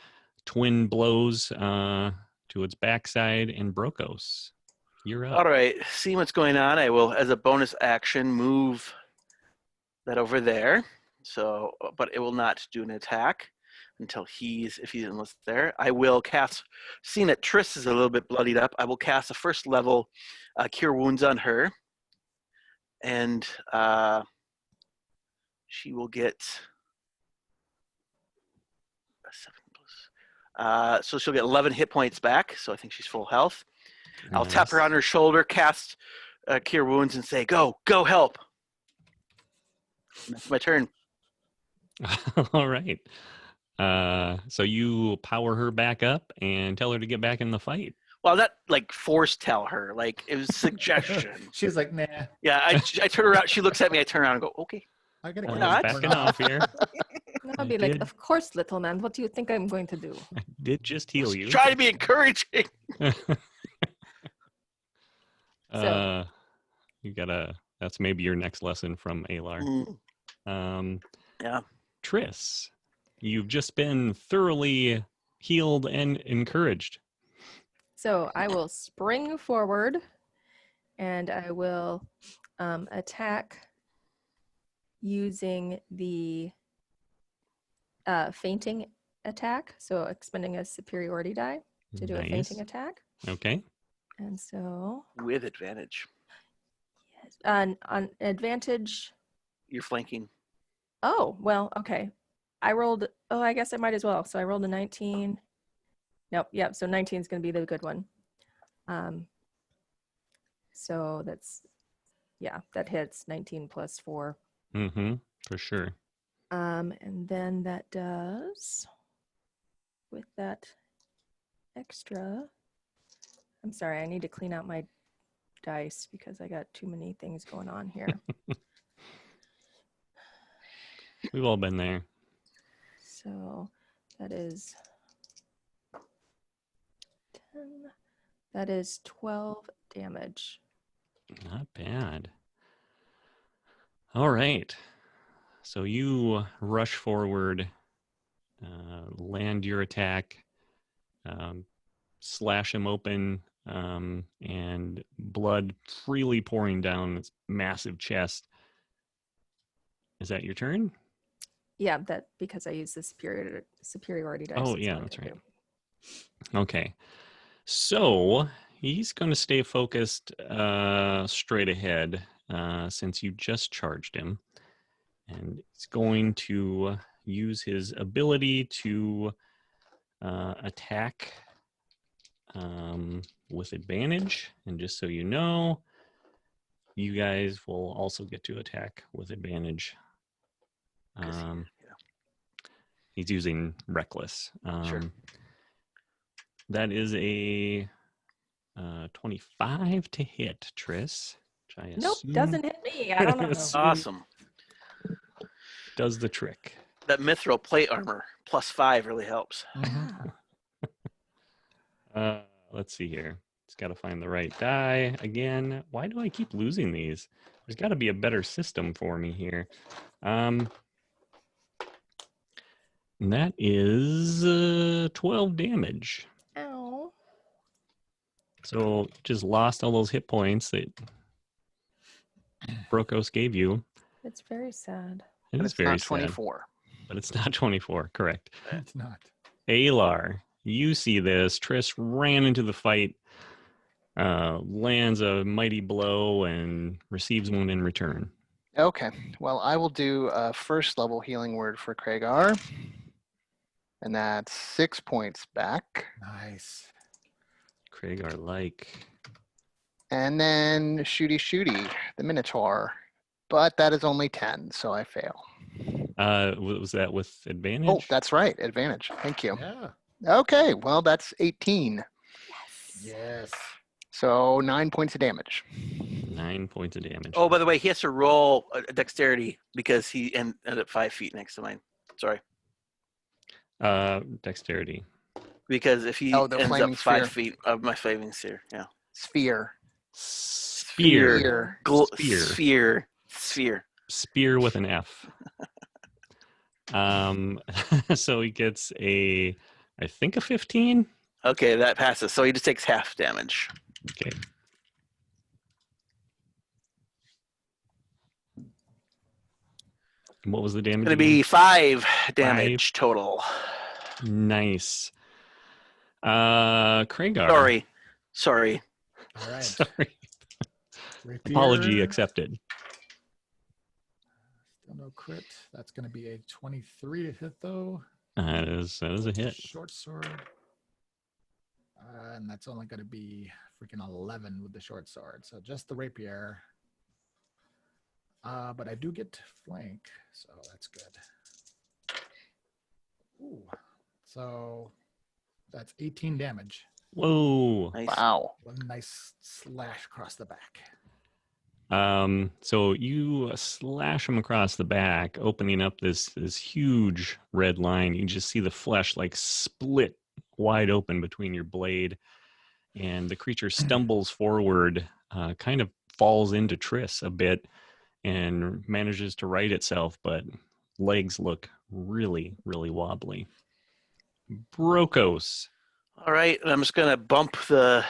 Speaker 1: twin blows to its backside. And Brokos, you're up.
Speaker 4: All right. Seeing what's going on, I will, as a bonus action, move that over there. So, but it will not do an attack until if he's almost there. I will cast, seeing that Triss is a little bit bloodied up, I will cast a first level Cure Wounds on her. And she will get a 7 plus. So she'll get 11 hit points back. So I think she's full health. I'll tap her
Speaker 1: Nice.
Speaker 4: on her shoulder, cast Cure Wounds, and say, "Go help." And that's my turn.
Speaker 1: All right. So you power her back up and tell her to get back in the fight.
Speaker 4: Well, not like force tell her. Like it was suggestion.
Speaker 2: She's like, nah,
Speaker 4: Yeah, I turn around. She looks at me. I turn around and go, "Okay."
Speaker 2: I gotta
Speaker 4: Or
Speaker 2: go.
Speaker 4: not.
Speaker 1: Backing off here.
Speaker 5: I'll be like, of course, little man. What do you think I'm going to do?
Speaker 1: I did just heal you.
Speaker 4: Try to be encouraging.
Speaker 1: You gotta. That's maybe your next lesson from Alar.
Speaker 4: Yeah.
Speaker 1: Triss, you've just been thoroughly healed and encouraged.
Speaker 5: So I will spring forward and I will attack using the fainting attack. So expending a superiority die to do a fainting attack.
Speaker 1: Okay.
Speaker 5: And so
Speaker 4: With advantage.
Speaker 5: yes, on advantage.
Speaker 4: You're flanking.
Speaker 5: Oh, well, okay. I rolled, I guess I might as well. So I rolled a 19. Nope, yep. So 19 is going to be the good one. So that's, yeah, that hits 19 plus 4.
Speaker 1: Mm-hmm. For sure.
Speaker 5: And then that does, with that extra, I'm sorry, I need to clean out my dice because I got too many things going on here.
Speaker 1: We've all been there.
Speaker 5: So that is 10, that is 12 damage.
Speaker 1: Not bad. All right. So you rush forward, land your attack, slash him open, and blood freely pouring down its massive chest. Is that your turn?
Speaker 5: Yeah, that because I use the superiority dice.
Speaker 1: Oh,
Speaker 5: that's
Speaker 1: yeah,
Speaker 5: what I'm
Speaker 1: that's
Speaker 5: gonna
Speaker 1: right.
Speaker 5: do.
Speaker 1: Okay. So he's going to stay focused straight ahead since you just charged him. And he's going to use his ability to attack with advantage. And just so you know, you guys will also get to attack with advantage.
Speaker 4: 'Cause
Speaker 1: Um,
Speaker 4: yeah.
Speaker 1: He's using Reckless.
Speaker 4: Sure.
Speaker 1: That is a 25 to hit, Triss. Which I
Speaker 5: Nope,
Speaker 1: assume
Speaker 5: doesn't hit me. I don't know.
Speaker 4: Awesome.
Speaker 1: does the trick.
Speaker 4: That mithril plate armor +5 really helps.
Speaker 2: Mhm.
Speaker 1: Let's see here. Just got to find the right die again. Why do I keep losing these? There's got to be a better system for me here. And that is 12 damage.
Speaker 5: Ow.
Speaker 1: So just lost all those hit points that Brokos gave you.
Speaker 5: It's very sad.
Speaker 1: It
Speaker 3: But
Speaker 1: is
Speaker 3: it's
Speaker 1: very
Speaker 3: not
Speaker 1: sad,
Speaker 3: 24.
Speaker 1: but it's not 24. Correct.
Speaker 2: It's not.
Speaker 1: Alar, you see this. Triss ran into the fight, lands a mighty blow, and receives one in return.
Speaker 3: Okay, well, I will do a first level healing word for Kragar. And that's 6 points back.
Speaker 2: Nice.
Speaker 1: Kragar like.
Speaker 3: And then shooty, the Minotaur. But that is only 10, so I fail.
Speaker 1: Was that with advantage?
Speaker 3: Oh, that's right, advantage. Thank you.
Speaker 2: Yeah.
Speaker 3: Okay, well, that's 18.
Speaker 2: Yes.
Speaker 3: So 9 points of damage.
Speaker 1: 9 points of damage.
Speaker 4: Oh, by the way, he has to roll a dexterity because he ended up 5 feet next to mine. Sorry.
Speaker 1: Dexterity.
Speaker 4: Because if he
Speaker 3: Oh, the
Speaker 4: ends up
Speaker 3: flaming
Speaker 4: 5
Speaker 3: sphere.
Speaker 4: feet of my flaming sphere, yeah.
Speaker 3: Sphere.
Speaker 1: Spear.
Speaker 3: Sphere.
Speaker 1: Spear.
Speaker 4: Sphere.
Speaker 1: Spear with an F. So he gets I think a 15.
Speaker 4: Okay, that passes. So he just takes half damage.
Speaker 1: Okay. And what was the damage?
Speaker 4: It's going to be 5 damage
Speaker 1: 5.
Speaker 4: total.
Speaker 1: Nice. Kragar.
Speaker 4: Sorry.
Speaker 2: All right.
Speaker 1: Sorry.
Speaker 2: Rapier.
Speaker 1: Apology accepted.
Speaker 2: Still no crit. That's going to be a 23 to hit, though.
Speaker 1: That is a hit.
Speaker 2: Short sword. And that's only going to be freaking 11 with the short sword. So just the rapier. But I do get flank, so that's good. Ooh. So that's 18 damage.
Speaker 1: Whoa.
Speaker 4: Nice.
Speaker 3: Wow.
Speaker 2: One nice slash across the back.
Speaker 1: So you slash him across the back, opening up this huge red line. You just see the flesh like split wide open between your blade, and the creature stumbles forward, kind of falls into Triss a bit, and manages to right itself, but legs look really, really wobbly. Brokos.
Speaker 4: All right, and I'm just going to bump the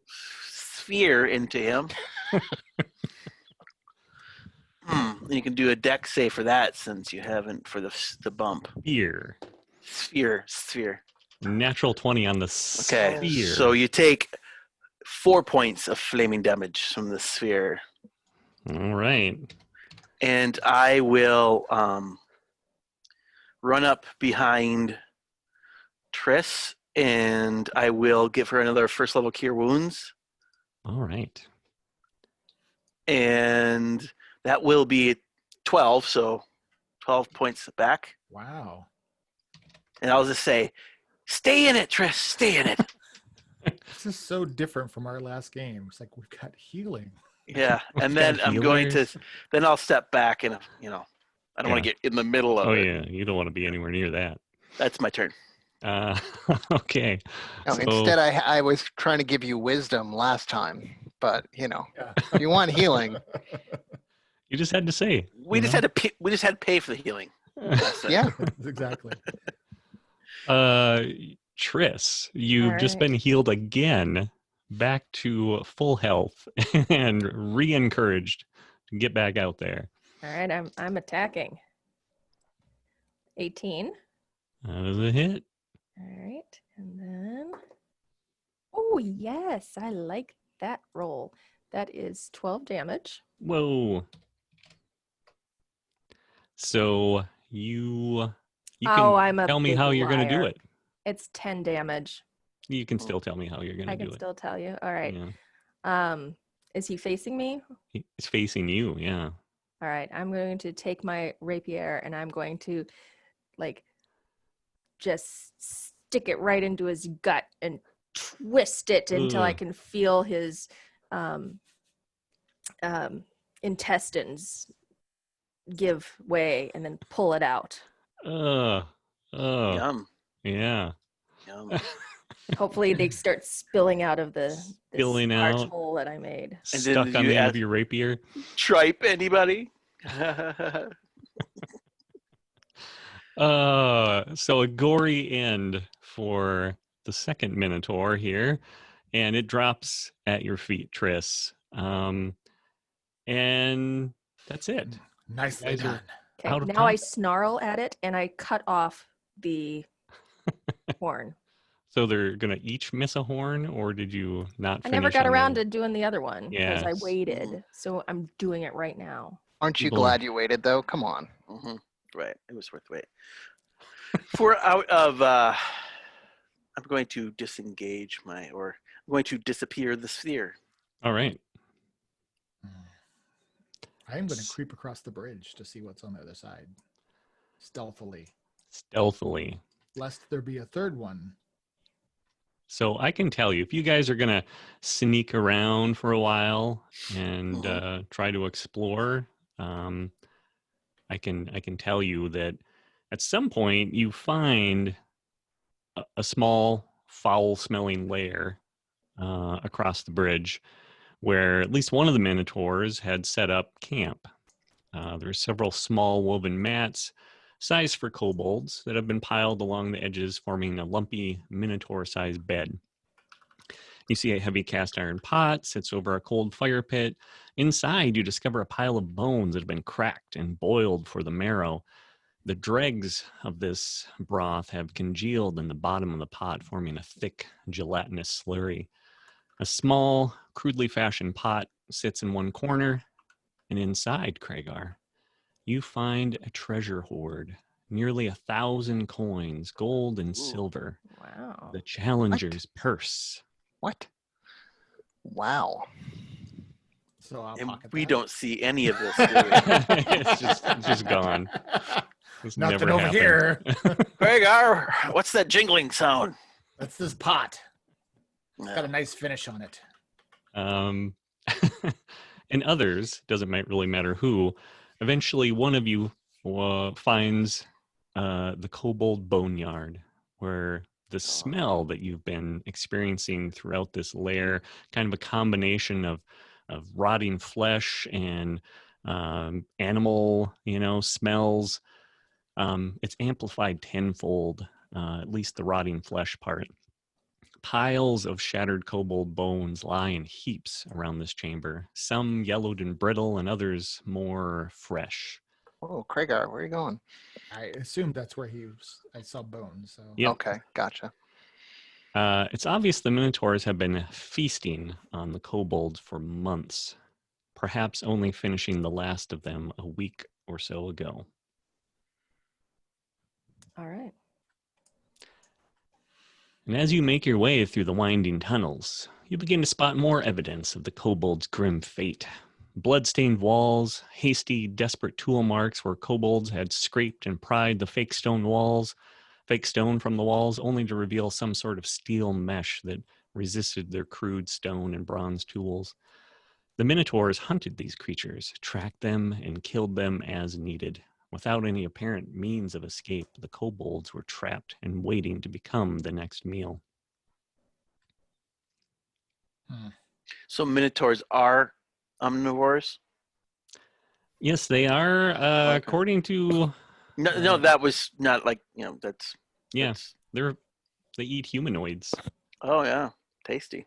Speaker 4: sphere into him. You can do a dex save for that since you haven't for the bump.
Speaker 1: Spear.
Speaker 4: Sphere.
Speaker 1: Natural 20 on the
Speaker 4: Okay,
Speaker 1: sphere.
Speaker 4: so you take 4 points of flaming damage from the sphere.
Speaker 1: All right.
Speaker 4: And I will run up behind Triss, and I will give her another first level cure wounds.
Speaker 1: All right.
Speaker 4: And that will be 12, so 12 points back.
Speaker 2: Wow.
Speaker 4: And I'll just say, stay in it, Triss, stay in it.
Speaker 2: This is so different from our last game. It's like we've got healing.
Speaker 4: Yeah, and
Speaker 1: We've
Speaker 4: then
Speaker 1: got
Speaker 4: I'm going to,
Speaker 1: healers.
Speaker 4: then I'll step back and, I don't want
Speaker 1: Yeah.
Speaker 4: to get in the middle of
Speaker 1: Oh,
Speaker 4: it.
Speaker 1: yeah. You don't want to be anywhere near that.
Speaker 4: That's my turn.
Speaker 1: Okay.
Speaker 3: No,
Speaker 1: So-
Speaker 3: instead, I was trying to give you wisdom last time, but
Speaker 2: Yeah.
Speaker 3: if you want healing,
Speaker 1: You just had to say.
Speaker 4: We just had to pay for the healing. That's it.
Speaker 3: yeah.
Speaker 2: Exactly.
Speaker 1: Triss, you've just
Speaker 5: Alright.
Speaker 1: been healed again, back to full health, and re-encouraged to get back out there.
Speaker 5: All right, I'm attacking. 18.
Speaker 1: That is a hit.
Speaker 5: All right, and then oh yes, I like that roll. That is 12 damage.
Speaker 1: Whoa. So you can
Speaker 5: Oh, I'm a
Speaker 1: tell me
Speaker 5: big
Speaker 1: how you're going to do
Speaker 5: liar.
Speaker 1: it.
Speaker 5: It's 10 damage.
Speaker 1: You can still tell me how you're going
Speaker 5: I
Speaker 1: to
Speaker 5: can
Speaker 1: do it.
Speaker 5: still tell you. All right.
Speaker 1: Yeah.
Speaker 5: Is he facing me?
Speaker 1: It's facing you. Yeah.
Speaker 5: All right, I'm going to take my rapier and I'm going to like just stick it right into his gut and twist it until I
Speaker 1: Ugh.
Speaker 5: can feel his intestines give way and then pull it out.
Speaker 1: Oh.
Speaker 4: Yum.
Speaker 1: Yeah.
Speaker 4: Yum.
Speaker 5: Hopefully they start spilling out of this
Speaker 1: Spilling
Speaker 5: large
Speaker 1: out.
Speaker 5: hole that I made.
Speaker 4: And then
Speaker 1: Stuck on
Speaker 4: you
Speaker 1: the end
Speaker 4: add-
Speaker 1: of your rapier.
Speaker 4: Tripe, anybody?
Speaker 1: So a gory end for the second Minotaur here, and it drops at your feet, Triss. And that's it.
Speaker 2: Nicely
Speaker 1: guys are-
Speaker 2: done.
Speaker 5: Okay,
Speaker 1: Out of
Speaker 5: now I
Speaker 1: combat.
Speaker 5: snarl at it and I cut off the horn.
Speaker 1: So they're gonna each miss a horn, or did you not?
Speaker 5: I never
Speaker 1: finish
Speaker 5: got
Speaker 1: on
Speaker 5: around
Speaker 1: the-
Speaker 5: to doing the other one because I
Speaker 1: Yes.
Speaker 5: waited. So I'm doing it right now.
Speaker 3: Aren't you
Speaker 1: People-
Speaker 3: glad you waited though? Come on.
Speaker 4: Hmm. Right. It was worth wait. For out of, I'm going to disengage I'm going to disappear the sphere.
Speaker 1: All right.
Speaker 2: I am going to creep across the bridge to see what's on the other side, stealthily,
Speaker 1: Stealthily.
Speaker 2: lest there be a third one.
Speaker 1: So I can tell you, if you guys are gonna sneak around for a while and try to explore, I can tell you that at some point you find a small foul-smelling lair across the bridge, where at least one of the minotaurs had set up camp. There's several small woven mats, sized for kobolds, that have been piled along the edges, forming a lumpy minotaur-sized bed. You see a heavy cast iron pot sits over a cold fire pit. Inside, you discover a pile of bones that have been cracked and boiled for the marrow. The dregs of this broth have congealed in the bottom of the pot, forming a thick, gelatinous slurry. A small, crudely fashioned pot sits in one corner, and inside, Kragar, you find a treasure hoard, nearly 1,000 coins, gold and silver.
Speaker 5: Wow.
Speaker 1: The Challenger's purse.
Speaker 3: What? Wow.
Speaker 2: So I'll
Speaker 4: And
Speaker 2: pocket
Speaker 4: we
Speaker 2: that.
Speaker 4: don't see any of this, do we?
Speaker 1: It's just gone. This
Speaker 2: Nothing
Speaker 1: never
Speaker 2: over
Speaker 1: happened.
Speaker 2: here.
Speaker 4: Rhaegar, what's that jingling sound?
Speaker 2: That's this pot. Got
Speaker 4: Yeah.
Speaker 2: a nice finish on it.
Speaker 1: And others, doesn't really matter who, eventually one of you finds the kobold boneyard, where the smell that you've been experiencing throughout this lair, kind of a combination of rotting flesh and animal, smells, it's amplified tenfold, at least the rotting flesh part. Piles of shattered kobold bones lie in heaps around this chamber, some yellowed and brittle and others more fresh.
Speaker 3: Oh, Kragar, where are you going?
Speaker 2: I assumed that's where I saw bones. So
Speaker 1: Yep.
Speaker 3: Okay, gotcha.
Speaker 1: It's obvious the Minotaurs have been feasting on the kobolds for months, perhaps only finishing the last of them a week or so ago.
Speaker 5: All right.
Speaker 1: And as you make your way through the winding tunnels, you begin to spot more evidence of the kobolds' grim fate. Blood-stained walls, hasty, desperate tool marks where kobolds had scraped and pried the fake stone from the walls, only to reveal some sort of steel mesh that resisted their crude stone and bronze tools. The Minotaurs hunted these creatures, tracked them, and killed them as needed. Without any apparent means of escape, the kobolds were trapped and waiting to become the next meal.
Speaker 4: So minotaurs are omnivores?
Speaker 1: Yes, they are,
Speaker 4: Okay.
Speaker 1: according to,
Speaker 4: No, that was not like, that's.
Speaker 1: yeah,
Speaker 4: that's-
Speaker 1: they eat humanoids.
Speaker 4: Oh, yeah. Tasty.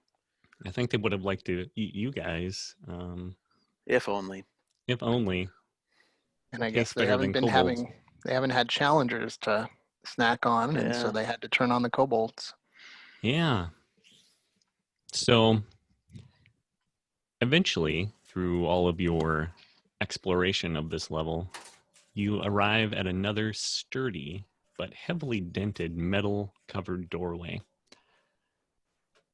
Speaker 1: I think they would have liked to eat you guys,
Speaker 4: If only.
Speaker 1: if only.
Speaker 3: And I
Speaker 1: Tastes
Speaker 3: guess they
Speaker 1: better
Speaker 3: haven't
Speaker 1: than
Speaker 3: been
Speaker 1: kobolds.
Speaker 3: they haven't had challengers to snack on, and so
Speaker 4: Yeah.
Speaker 3: they had to turn on the kobolds.
Speaker 1: Yeah. So eventually, through all of your exploration of this level, you arrive at another sturdy but heavily dented metal covered doorway.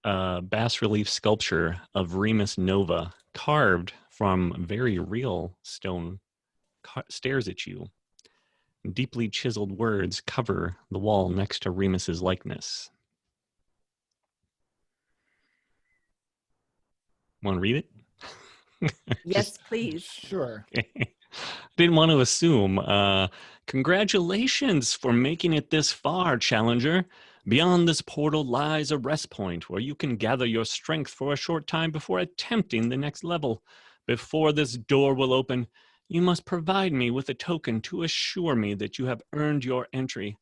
Speaker 1: A bas relief sculpture of Remus Nova, carved from very real stone, stares at you. Deeply chiseled words cover the wall next to Remus's likeness. Want to read it?
Speaker 5: Yes, please.
Speaker 2: sure.
Speaker 1: Didn't want to assume. Congratulations for making it this far, Challenger. Beyond this portal lies a rest point where you can gather your strength for a short time before attempting the next level. Before this door will open, you must provide me with a token to assure me that you have earned your entry.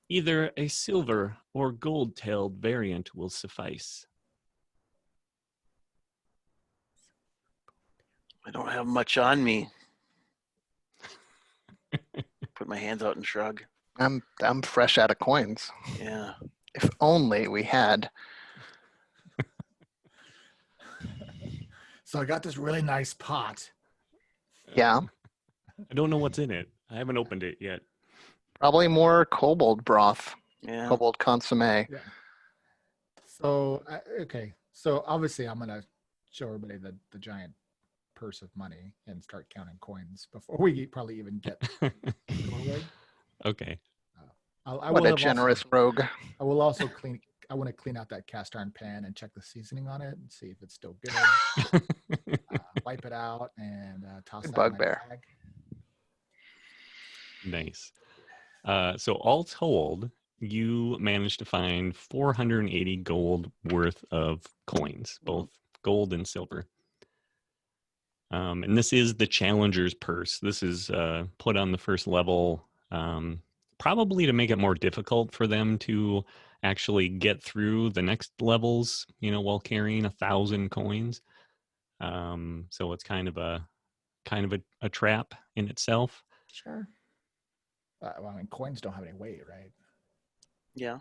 Speaker 1: Either a silver or gold-tailed variant will suffice.
Speaker 4: I don't have much on me. Put my hands out and shrug.
Speaker 3: I'm fresh out of coins.
Speaker 4: Yeah.
Speaker 3: If only we had.
Speaker 2: So I got this really nice pot.
Speaker 3: Yeah,
Speaker 1: I don't know what's in it. I haven't opened it yet.
Speaker 3: probably more kobold broth,
Speaker 4: Yeah.
Speaker 3: kobold consomme.
Speaker 2: So okay, so obviously I'm gonna show everybody the giant purse of money and start counting coins before we probably even get to the doorway.
Speaker 1: Okay.
Speaker 2: I
Speaker 3: What
Speaker 2: will
Speaker 3: a
Speaker 2: have
Speaker 3: generous
Speaker 2: also,
Speaker 3: rogue.
Speaker 2: I will also clean. I want to clean out that cast iron pan and check the seasoning on it and see if it's still good. Wipe it out and toss
Speaker 3: Good
Speaker 2: that in my
Speaker 3: bugbear.
Speaker 2: bag.
Speaker 1: Nice. So all told, you managed to find 480 gold worth of coins, both gold and silver. And this is the Challenger's Purse. This is put on the first level, probably to make it more difficult for them to actually get through the next levels, while carrying 1,000 coins. So it's kind of a trap in itself.
Speaker 5: Sure.
Speaker 2: Well, I mean, coins don't have any weight, right?
Speaker 4: Yeah.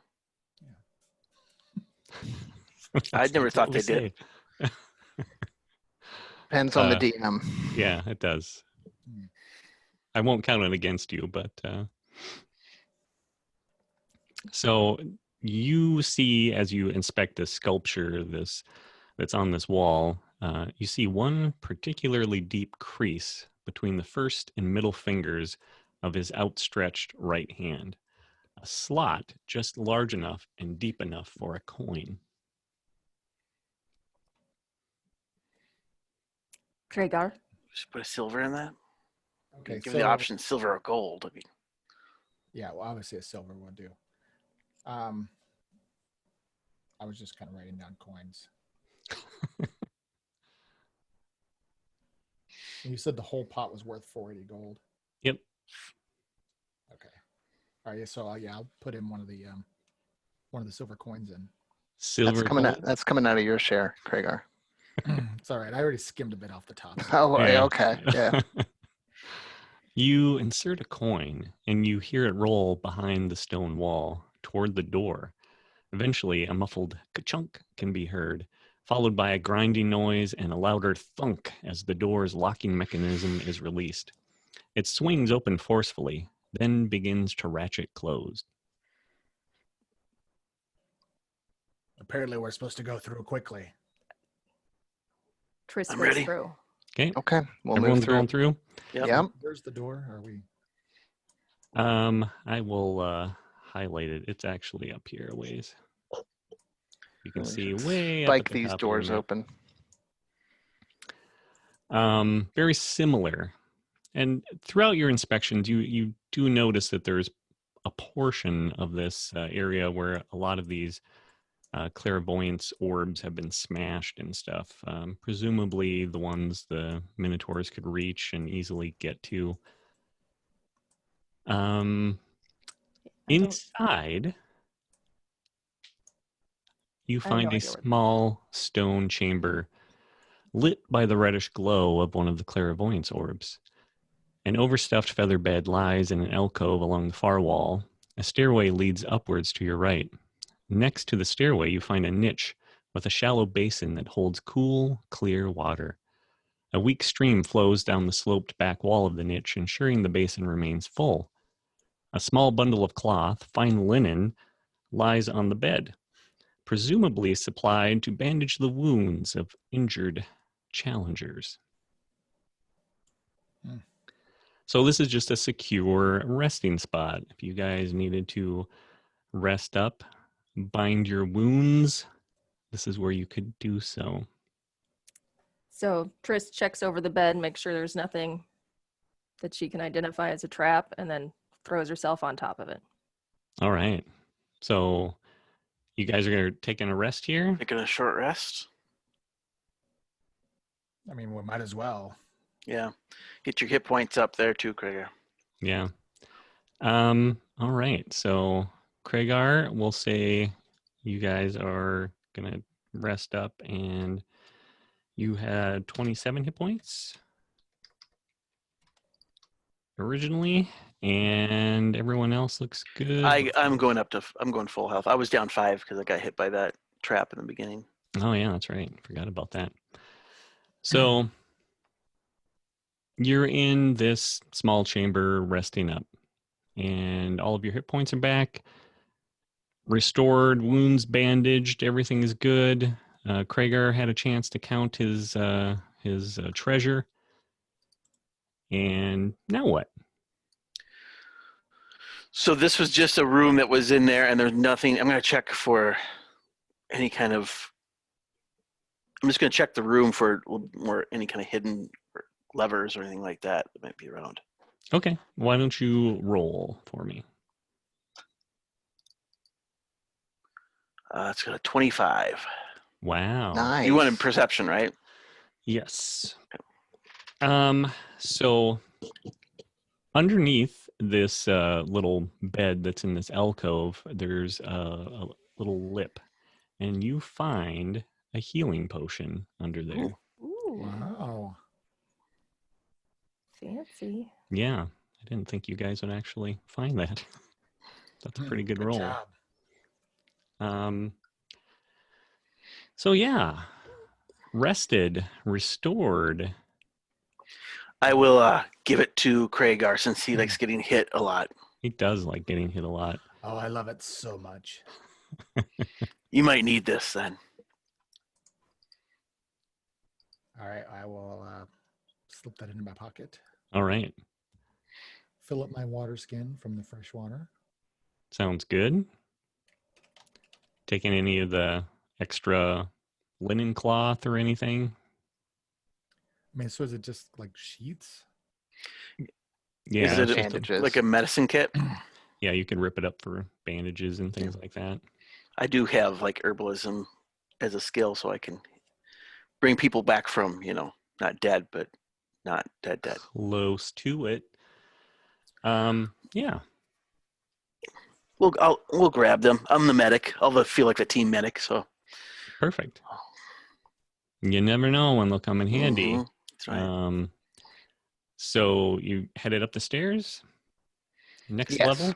Speaker 1: That's
Speaker 4: never
Speaker 1: what
Speaker 4: thought
Speaker 1: we
Speaker 4: they did.
Speaker 1: say.
Speaker 3: Depends on the
Speaker 1: Uh,
Speaker 3: DM.
Speaker 1: Yeah, it does.
Speaker 2: Hmm.
Speaker 1: I won't count it against you, but so you see as you inspect this sculpture, that's on this wall, you see one particularly deep crease between the first and middle fingers of his outstretched right hand. A slot just large enough and deep enough for a coin.
Speaker 5: Kragar.
Speaker 4: Just put a silver in that.
Speaker 2: Okay,
Speaker 4: Give
Speaker 2: so
Speaker 4: the option silver or gold. I mean,
Speaker 2: yeah, well, obviously a silver will do. I was just kind of writing down coins. And you said the whole pot was worth 480 gold.
Speaker 1: Yep.
Speaker 2: Okay. All right. So yeah, I'll put in one of the silver coins in.
Speaker 1: Silver
Speaker 3: That's coming out of your share, Kragar.
Speaker 2: It's all right. I already skimmed a bit off the top.
Speaker 3: Oh,
Speaker 1: Yeah.
Speaker 3: okay. Yeah.
Speaker 1: You insert a coin and you hear it roll behind the stone wall toward the door. Eventually, a muffled ka-chunk can be heard, followed by a grinding noise and a louder thunk as the door's locking mechanism is released. It swings open forcefully, then begins to ratchet closed.
Speaker 2: Apparently, we're supposed to go through quickly.
Speaker 5: Tris
Speaker 4: I'm
Speaker 5: goes
Speaker 4: ready.
Speaker 5: through.
Speaker 1: Okay,
Speaker 3: Okay. We'll move
Speaker 1: everyone's
Speaker 3: through.
Speaker 1: going through.
Speaker 4: Yep.
Speaker 3: Yep.
Speaker 2: Where's the door? Are we?
Speaker 1: I will highlight it. It's actually up here a ways. You can
Speaker 3: Really
Speaker 1: see
Speaker 3: should
Speaker 1: way up at
Speaker 3: Spike
Speaker 1: the
Speaker 3: these
Speaker 1: top of your
Speaker 3: doors
Speaker 1: map.
Speaker 3: open.
Speaker 1: Very similar. And throughout your inspections, you do notice that there's a portion of this area where a lot of these clairvoyance orbs have been smashed and stuff. Presumably the ones the Minotaurs could reach and easily get to. Inside, you
Speaker 5: I have
Speaker 1: find
Speaker 5: no
Speaker 1: a
Speaker 5: idea where-
Speaker 1: small stone chamber lit by the reddish glow of one of the clairvoyance orbs. An overstuffed feather bed lies in an alcove along the far wall. A stairway leads upwards to your right. Next to the stairway, you find a niche with a shallow basin that holds cool, clear water. A weak stream flows down the sloped back wall of the niche, ensuring the basin remains full. A small bundle of cloth, fine linen, lies on the bed, presumably supplied to bandage the wounds of injured challengers.
Speaker 2: Hmm.
Speaker 1: So this is just a secure resting spot. If you guys needed to rest up, bind your wounds, this is where you could do so.
Speaker 5: So Tris checks over the bed, makes sure there's nothing that she can identify as a trap, and then throws herself on top of it.
Speaker 1: All right. So you guys are going to take a rest here?
Speaker 4: Taking a short rest.
Speaker 2: I mean, we might as well.
Speaker 4: Yeah. Get your hit points up there too, Krager.
Speaker 1: Yeah. All right. So Kragar, we'll say you guys are going to rest up, and you had 27 hit points. originally, and everyone else looks good.
Speaker 4: I'm going full health. I was down 5 because I got hit by that trap in the beginning.
Speaker 1: Oh yeah, that's right. Forgot about that. So you're in this small chamber resting up, and all of your hit points are back, restored, wounds bandaged, everything is good. Kragar had a chance to count his treasure. And now what?
Speaker 4: So this was just a room that was in there, and there's nothing. I'm going to check for any kind of. I'm just going to check the room for more any kind of hidden levers or anything like that might be around.
Speaker 1: Okay, why don't you roll for me?
Speaker 4: It's got a 25.
Speaker 1: Wow.
Speaker 3: Nice.
Speaker 4: You wanted perception, right?
Speaker 1: Yes. So underneath this little bed that's in this alcove, there's a little lip, and you find a healing potion under there.
Speaker 5: Ooh,
Speaker 2: Wow.
Speaker 5: fancy.
Speaker 1: Yeah, I didn't think you guys would actually find that. That's a pretty good roll.
Speaker 2: Job.
Speaker 1: So yeah, rested, restored.
Speaker 4: I will give it to Kragar since he likes getting hit a lot.
Speaker 1: He does like getting hit a lot.
Speaker 2: Oh, I love it so much.
Speaker 4: You might need this then.
Speaker 2: All right, I will slip that into my pocket.
Speaker 1: All right,
Speaker 2: Fill up my water skin from the fresh water.
Speaker 1: sounds good. Taking any of the extra linen cloth or anything?
Speaker 2: I mean, so is it just like sheets?
Speaker 1: Yeah,
Speaker 4: Is it
Speaker 1: it's just
Speaker 3: bandages.
Speaker 4: Like a medicine kit?
Speaker 1: yeah, you can rip it up for bandages and things like that.
Speaker 4: I do have like herbalism as a skill, so I can bring people back from, not dead, but not dead.
Speaker 1: Close to it. Yeah.
Speaker 4: We'll grab them. I'm the medic. I'll feel like the team medic. So
Speaker 1: Perfect. You never know when they'll come in handy.
Speaker 4: Mhm. That's right.
Speaker 1: So you headed up the stairs? Next
Speaker 3: Yes.
Speaker 1: level?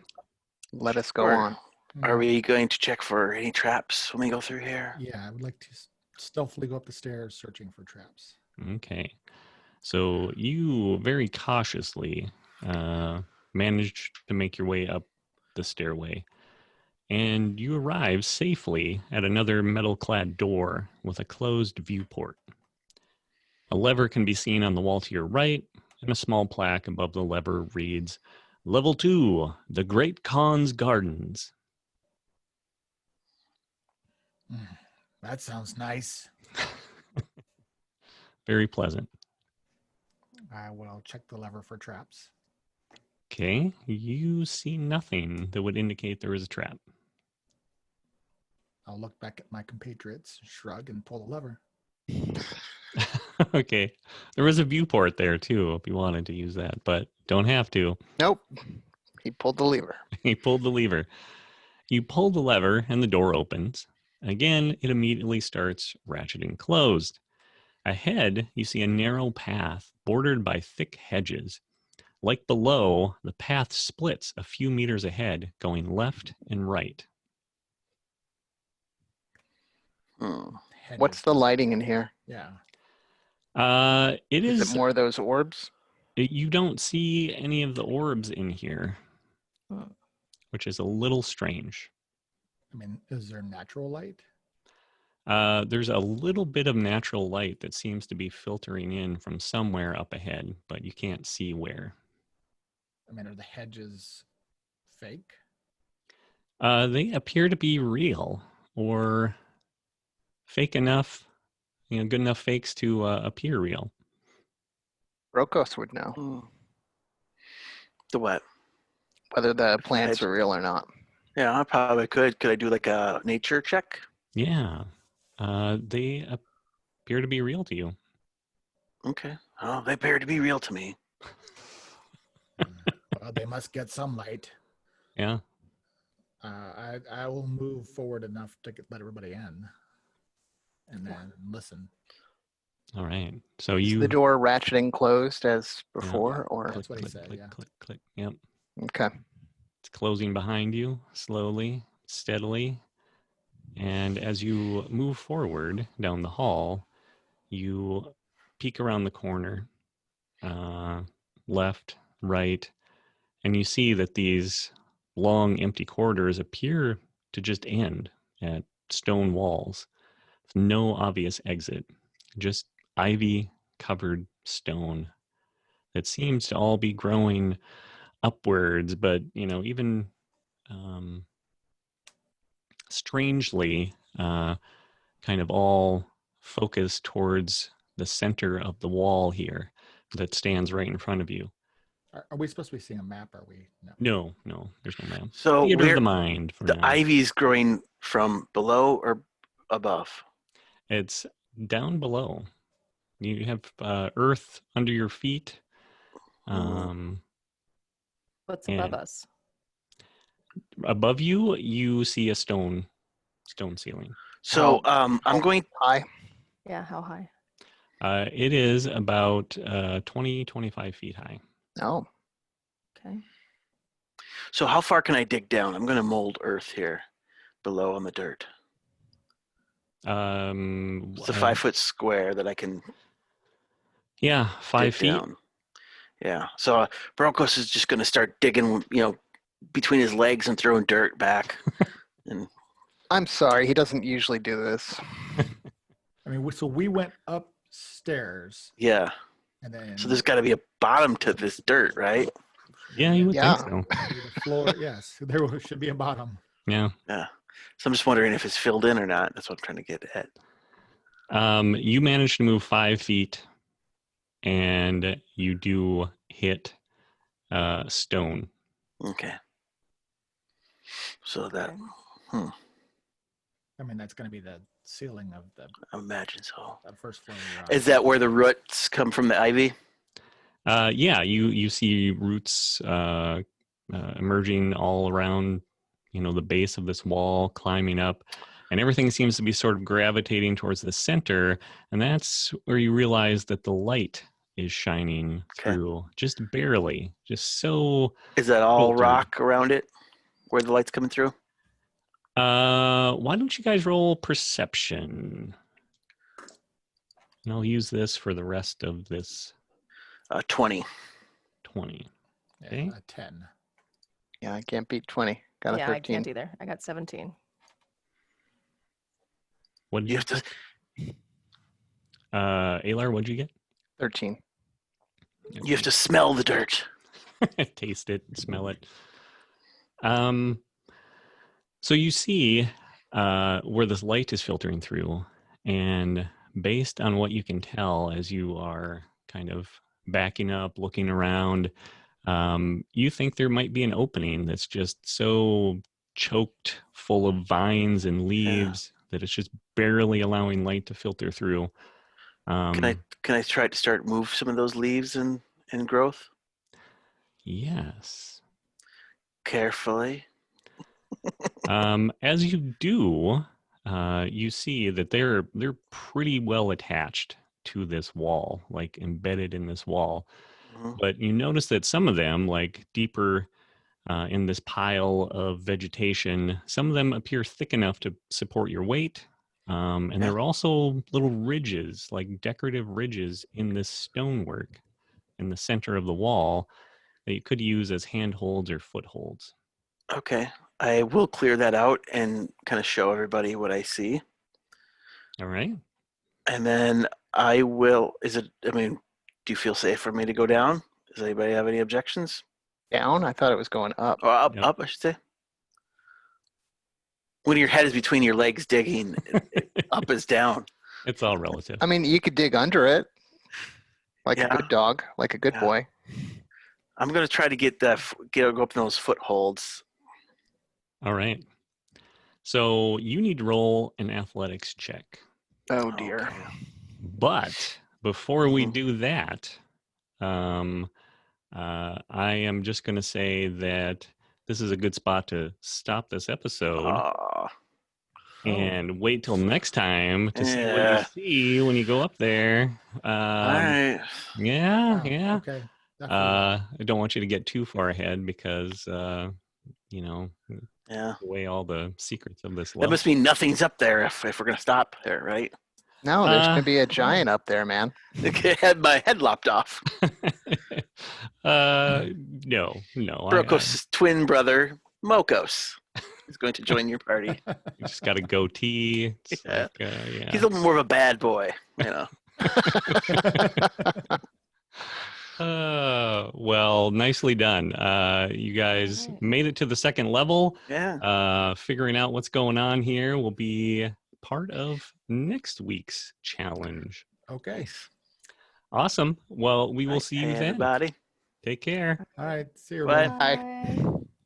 Speaker 3: Let us go
Speaker 4: Sure.
Speaker 3: on.
Speaker 4: Are we going to check for any traps when we go through here?
Speaker 2: Yeah, I would like to stealthily go up the stairs searching for traps.
Speaker 1: Okay. So you very cautiously managed to make your way up the stairway, and you arrive safely at another metal-clad door with a closed viewport. A lever can be seen on the wall to your right, and a small plaque above the lever reads, Level 2, the Great Khan's Gardens.
Speaker 2: That sounds nice.
Speaker 1: Very pleasant.
Speaker 2: I will check the lever for traps.
Speaker 1: Okay, you see nothing that would indicate there is a trap.
Speaker 2: I'll look back at my compatriots, shrug, and pull the lever.
Speaker 1: Okay, there was a viewport there too if you wanted to use that, but don't have to.
Speaker 3: Nope. He pulled the lever.
Speaker 1: He pulled the lever. You pull the lever and the door opens. Again, it immediately starts ratcheting closed. Ahead, you see a narrow path bordered by thick hedges. Like below, the path splits a few meters ahead, going left and right.
Speaker 4: Hmm.
Speaker 3: What's the lighting in here?
Speaker 2: Yeah.
Speaker 1: It
Speaker 3: Is
Speaker 1: is.
Speaker 3: it more of those orbs?
Speaker 1: You don't see any of the orbs in here,
Speaker 5: Hmm.
Speaker 1: which is a little strange.
Speaker 2: I mean, is there natural light?
Speaker 1: There's a little bit of natural light that seems to be filtering in from somewhere up ahead, but you can't see where.
Speaker 2: I mean, are the hedges fake?
Speaker 1: They appear to be real or fake enough, good enough fakes to appear real.
Speaker 3: Brokos would know
Speaker 4: Hmm. The what?
Speaker 3: whether the plants
Speaker 4: hedge-
Speaker 3: are real or not.
Speaker 4: Yeah, I probably could. Could I do like a nature check?
Speaker 1: Yeah, they appear to be real to you.
Speaker 4: Okay. Oh, they appear to be real to me.
Speaker 2: Well, they must get some light.
Speaker 1: Yeah.
Speaker 2: I will move forward enough to let everybody in, and then listen.
Speaker 1: All right. So
Speaker 3: Is
Speaker 1: you
Speaker 3: the door ratcheting closed as
Speaker 1: Yeah.
Speaker 3: before, or
Speaker 2: That's what he said,
Speaker 1: click,
Speaker 2: yeah.
Speaker 1: click, click. Yep.
Speaker 3: okay?
Speaker 1: It's closing behind you slowly, steadily. And as you move forward down the hall, you peek around the corner, left, right, and you see that these long, empty corridors appear to just end at stone walls. No obvious exit, just ivy covered stone that seems to all be growing upwards, but even um, strangely, kind of all focused towards the center of the wall here that stands right in front of you.
Speaker 2: Are we supposed to be seeing a map? Are we? No.
Speaker 1: No, there's no map.
Speaker 4: So
Speaker 1: Theater of
Speaker 4: where
Speaker 1: the mind for
Speaker 4: the
Speaker 1: now.
Speaker 4: ivy's growing from below or above?
Speaker 1: It's down below. You have earth under your feet.
Speaker 5: What's above
Speaker 1: And
Speaker 5: us?
Speaker 1: above you, you see a stone ceiling.
Speaker 4: So I'm going.
Speaker 3: High.
Speaker 5: Yeah, how high?
Speaker 1: It is about 20, 25 feet high.
Speaker 3: Oh,
Speaker 5: Okay.
Speaker 4: So how far can I dig down? I'm going to mold earth here below on the dirt. It's a 5-foot square that I can
Speaker 1: Yeah, 5
Speaker 4: dig
Speaker 1: feet.
Speaker 4: down. Yeah. So Brokos is just going to start digging, between his legs and throwing dirt back. And
Speaker 3: I'm sorry. He doesn't usually do this.
Speaker 2: I mean, so we went upstairs,
Speaker 4: yeah.
Speaker 2: and then
Speaker 4: So there's got to be a bottom to this dirt, right?
Speaker 1: Yeah, you would
Speaker 3: Yeah.
Speaker 1: think so.
Speaker 2: the floor. Yes, there should be a bottom.
Speaker 1: Yeah.
Speaker 4: Yeah. So I'm just wondering if it's filled in or not. That's what I'm trying to get at.
Speaker 1: You managed to move 5 feet, and you do hit stone.
Speaker 4: Okay. So that,
Speaker 5: Okay.
Speaker 2: I mean, that's going to be the ceiling of the
Speaker 4: I imagine so.
Speaker 2: first floor.
Speaker 4: Is that where the roots come from, the ivy?
Speaker 1: Yeah, you see roots emerging all around, the base of this wall, climbing up, and everything seems to be sort of gravitating towards the center, and that's where you realize that the light is shining
Speaker 4: Okay.
Speaker 1: through, just barely, just so.
Speaker 4: Is that all
Speaker 1: Filtered.
Speaker 4: rock around it where the light's coming through?
Speaker 1: Why don't you guys roll perception? And I'll use this for the rest of this
Speaker 4: 20.
Speaker 1: 20.
Speaker 2: Yeah,
Speaker 1: Okay.
Speaker 2: a 10.
Speaker 3: Yeah, I can't beat 20. Got a
Speaker 5: Yeah,
Speaker 3: 13.
Speaker 5: I can't either. I got 17.
Speaker 1: What did
Speaker 4: You
Speaker 1: you
Speaker 4: have to.
Speaker 1: Alar, what'd you get?
Speaker 3: 13.
Speaker 4: You have to smell the dirt.
Speaker 1: Taste it, smell it. So you see where this light is filtering through, and based on what you can tell as you are kind of backing up, looking around, you think there might be an opening that's just so choked full of vines and leaves that it's just barely allowing light to filter through.
Speaker 4: Can I try to start move some of those leaves and growth
Speaker 1: Yes.
Speaker 4: carefully?
Speaker 1: As you do, you see that they're pretty well attached to this wall, like embedded in this wall.
Speaker 4: Mhm.
Speaker 1: But you notice that some of them, like deeper in this pile of vegetation, some of them appear thick enough to support your weight. And there are also little ridges, like decorative ridges in this stonework in the center of the wall that you could use as handholds or footholds.
Speaker 4: Okay. I will clear that out and kind of show everybody what I see.
Speaker 1: All right.
Speaker 4: And then I will, do you feel safe for me to go down? Does anybody have any objections?
Speaker 3: Down? I thought it was going up.
Speaker 4: Or up,
Speaker 1: Yep.
Speaker 4: up, I should say. When your head is between your legs digging, up is down.
Speaker 1: It's all relative.
Speaker 3: I mean, you could dig under it like a
Speaker 4: Yeah.
Speaker 3: good dog, like a good
Speaker 4: Yeah.
Speaker 3: boy.
Speaker 4: I'm going to try to go up in those footholds.
Speaker 1: All right. So you need to roll an athletics check.
Speaker 3: Oh, dear.
Speaker 4: Okay.
Speaker 1: But before we
Speaker 4: Mhm.
Speaker 1: do that, I am just going to say that this is a good spot to stop this episode.
Speaker 4: Aw.
Speaker 1: And wait till next time to see what you
Speaker 4: Yeah.
Speaker 1: see when you go up there.
Speaker 4: All right.
Speaker 1: Yeah,
Speaker 2: Wow,
Speaker 1: yeah.
Speaker 2: Okay. Definitely.
Speaker 1: I don't want you to get too far ahead because you know,
Speaker 4: Yeah.
Speaker 1: away all the secrets of this
Speaker 4: That
Speaker 1: level.
Speaker 4: must mean nothing's up there if we're gonna stop there, right?
Speaker 3: No, there's
Speaker 1: Uh,
Speaker 3: gonna be a giant up there, man.
Speaker 4: I had my head lopped off.
Speaker 1: No.
Speaker 4: Brokos' twin brother, Mokos, is going to join your party.
Speaker 1: You just got a goatee. It's
Speaker 4: Yeah.
Speaker 1: like, yeah.
Speaker 4: He's a little more of a bad boy, you know.
Speaker 1: Well, nicely done. You guys
Speaker 5: Alright.
Speaker 1: made it to the second level.
Speaker 4: Yeah.
Speaker 1: Figuring out what's going on here will be part of next week's challenge.
Speaker 2: Okay.
Speaker 1: Awesome. Well, we will see you
Speaker 4: Hey,
Speaker 1: then.
Speaker 4: everybody.
Speaker 1: Take care.
Speaker 2: All right. See you,
Speaker 4: Bye.
Speaker 2: everybody.
Speaker 3: Hi.
Speaker 5: Bye.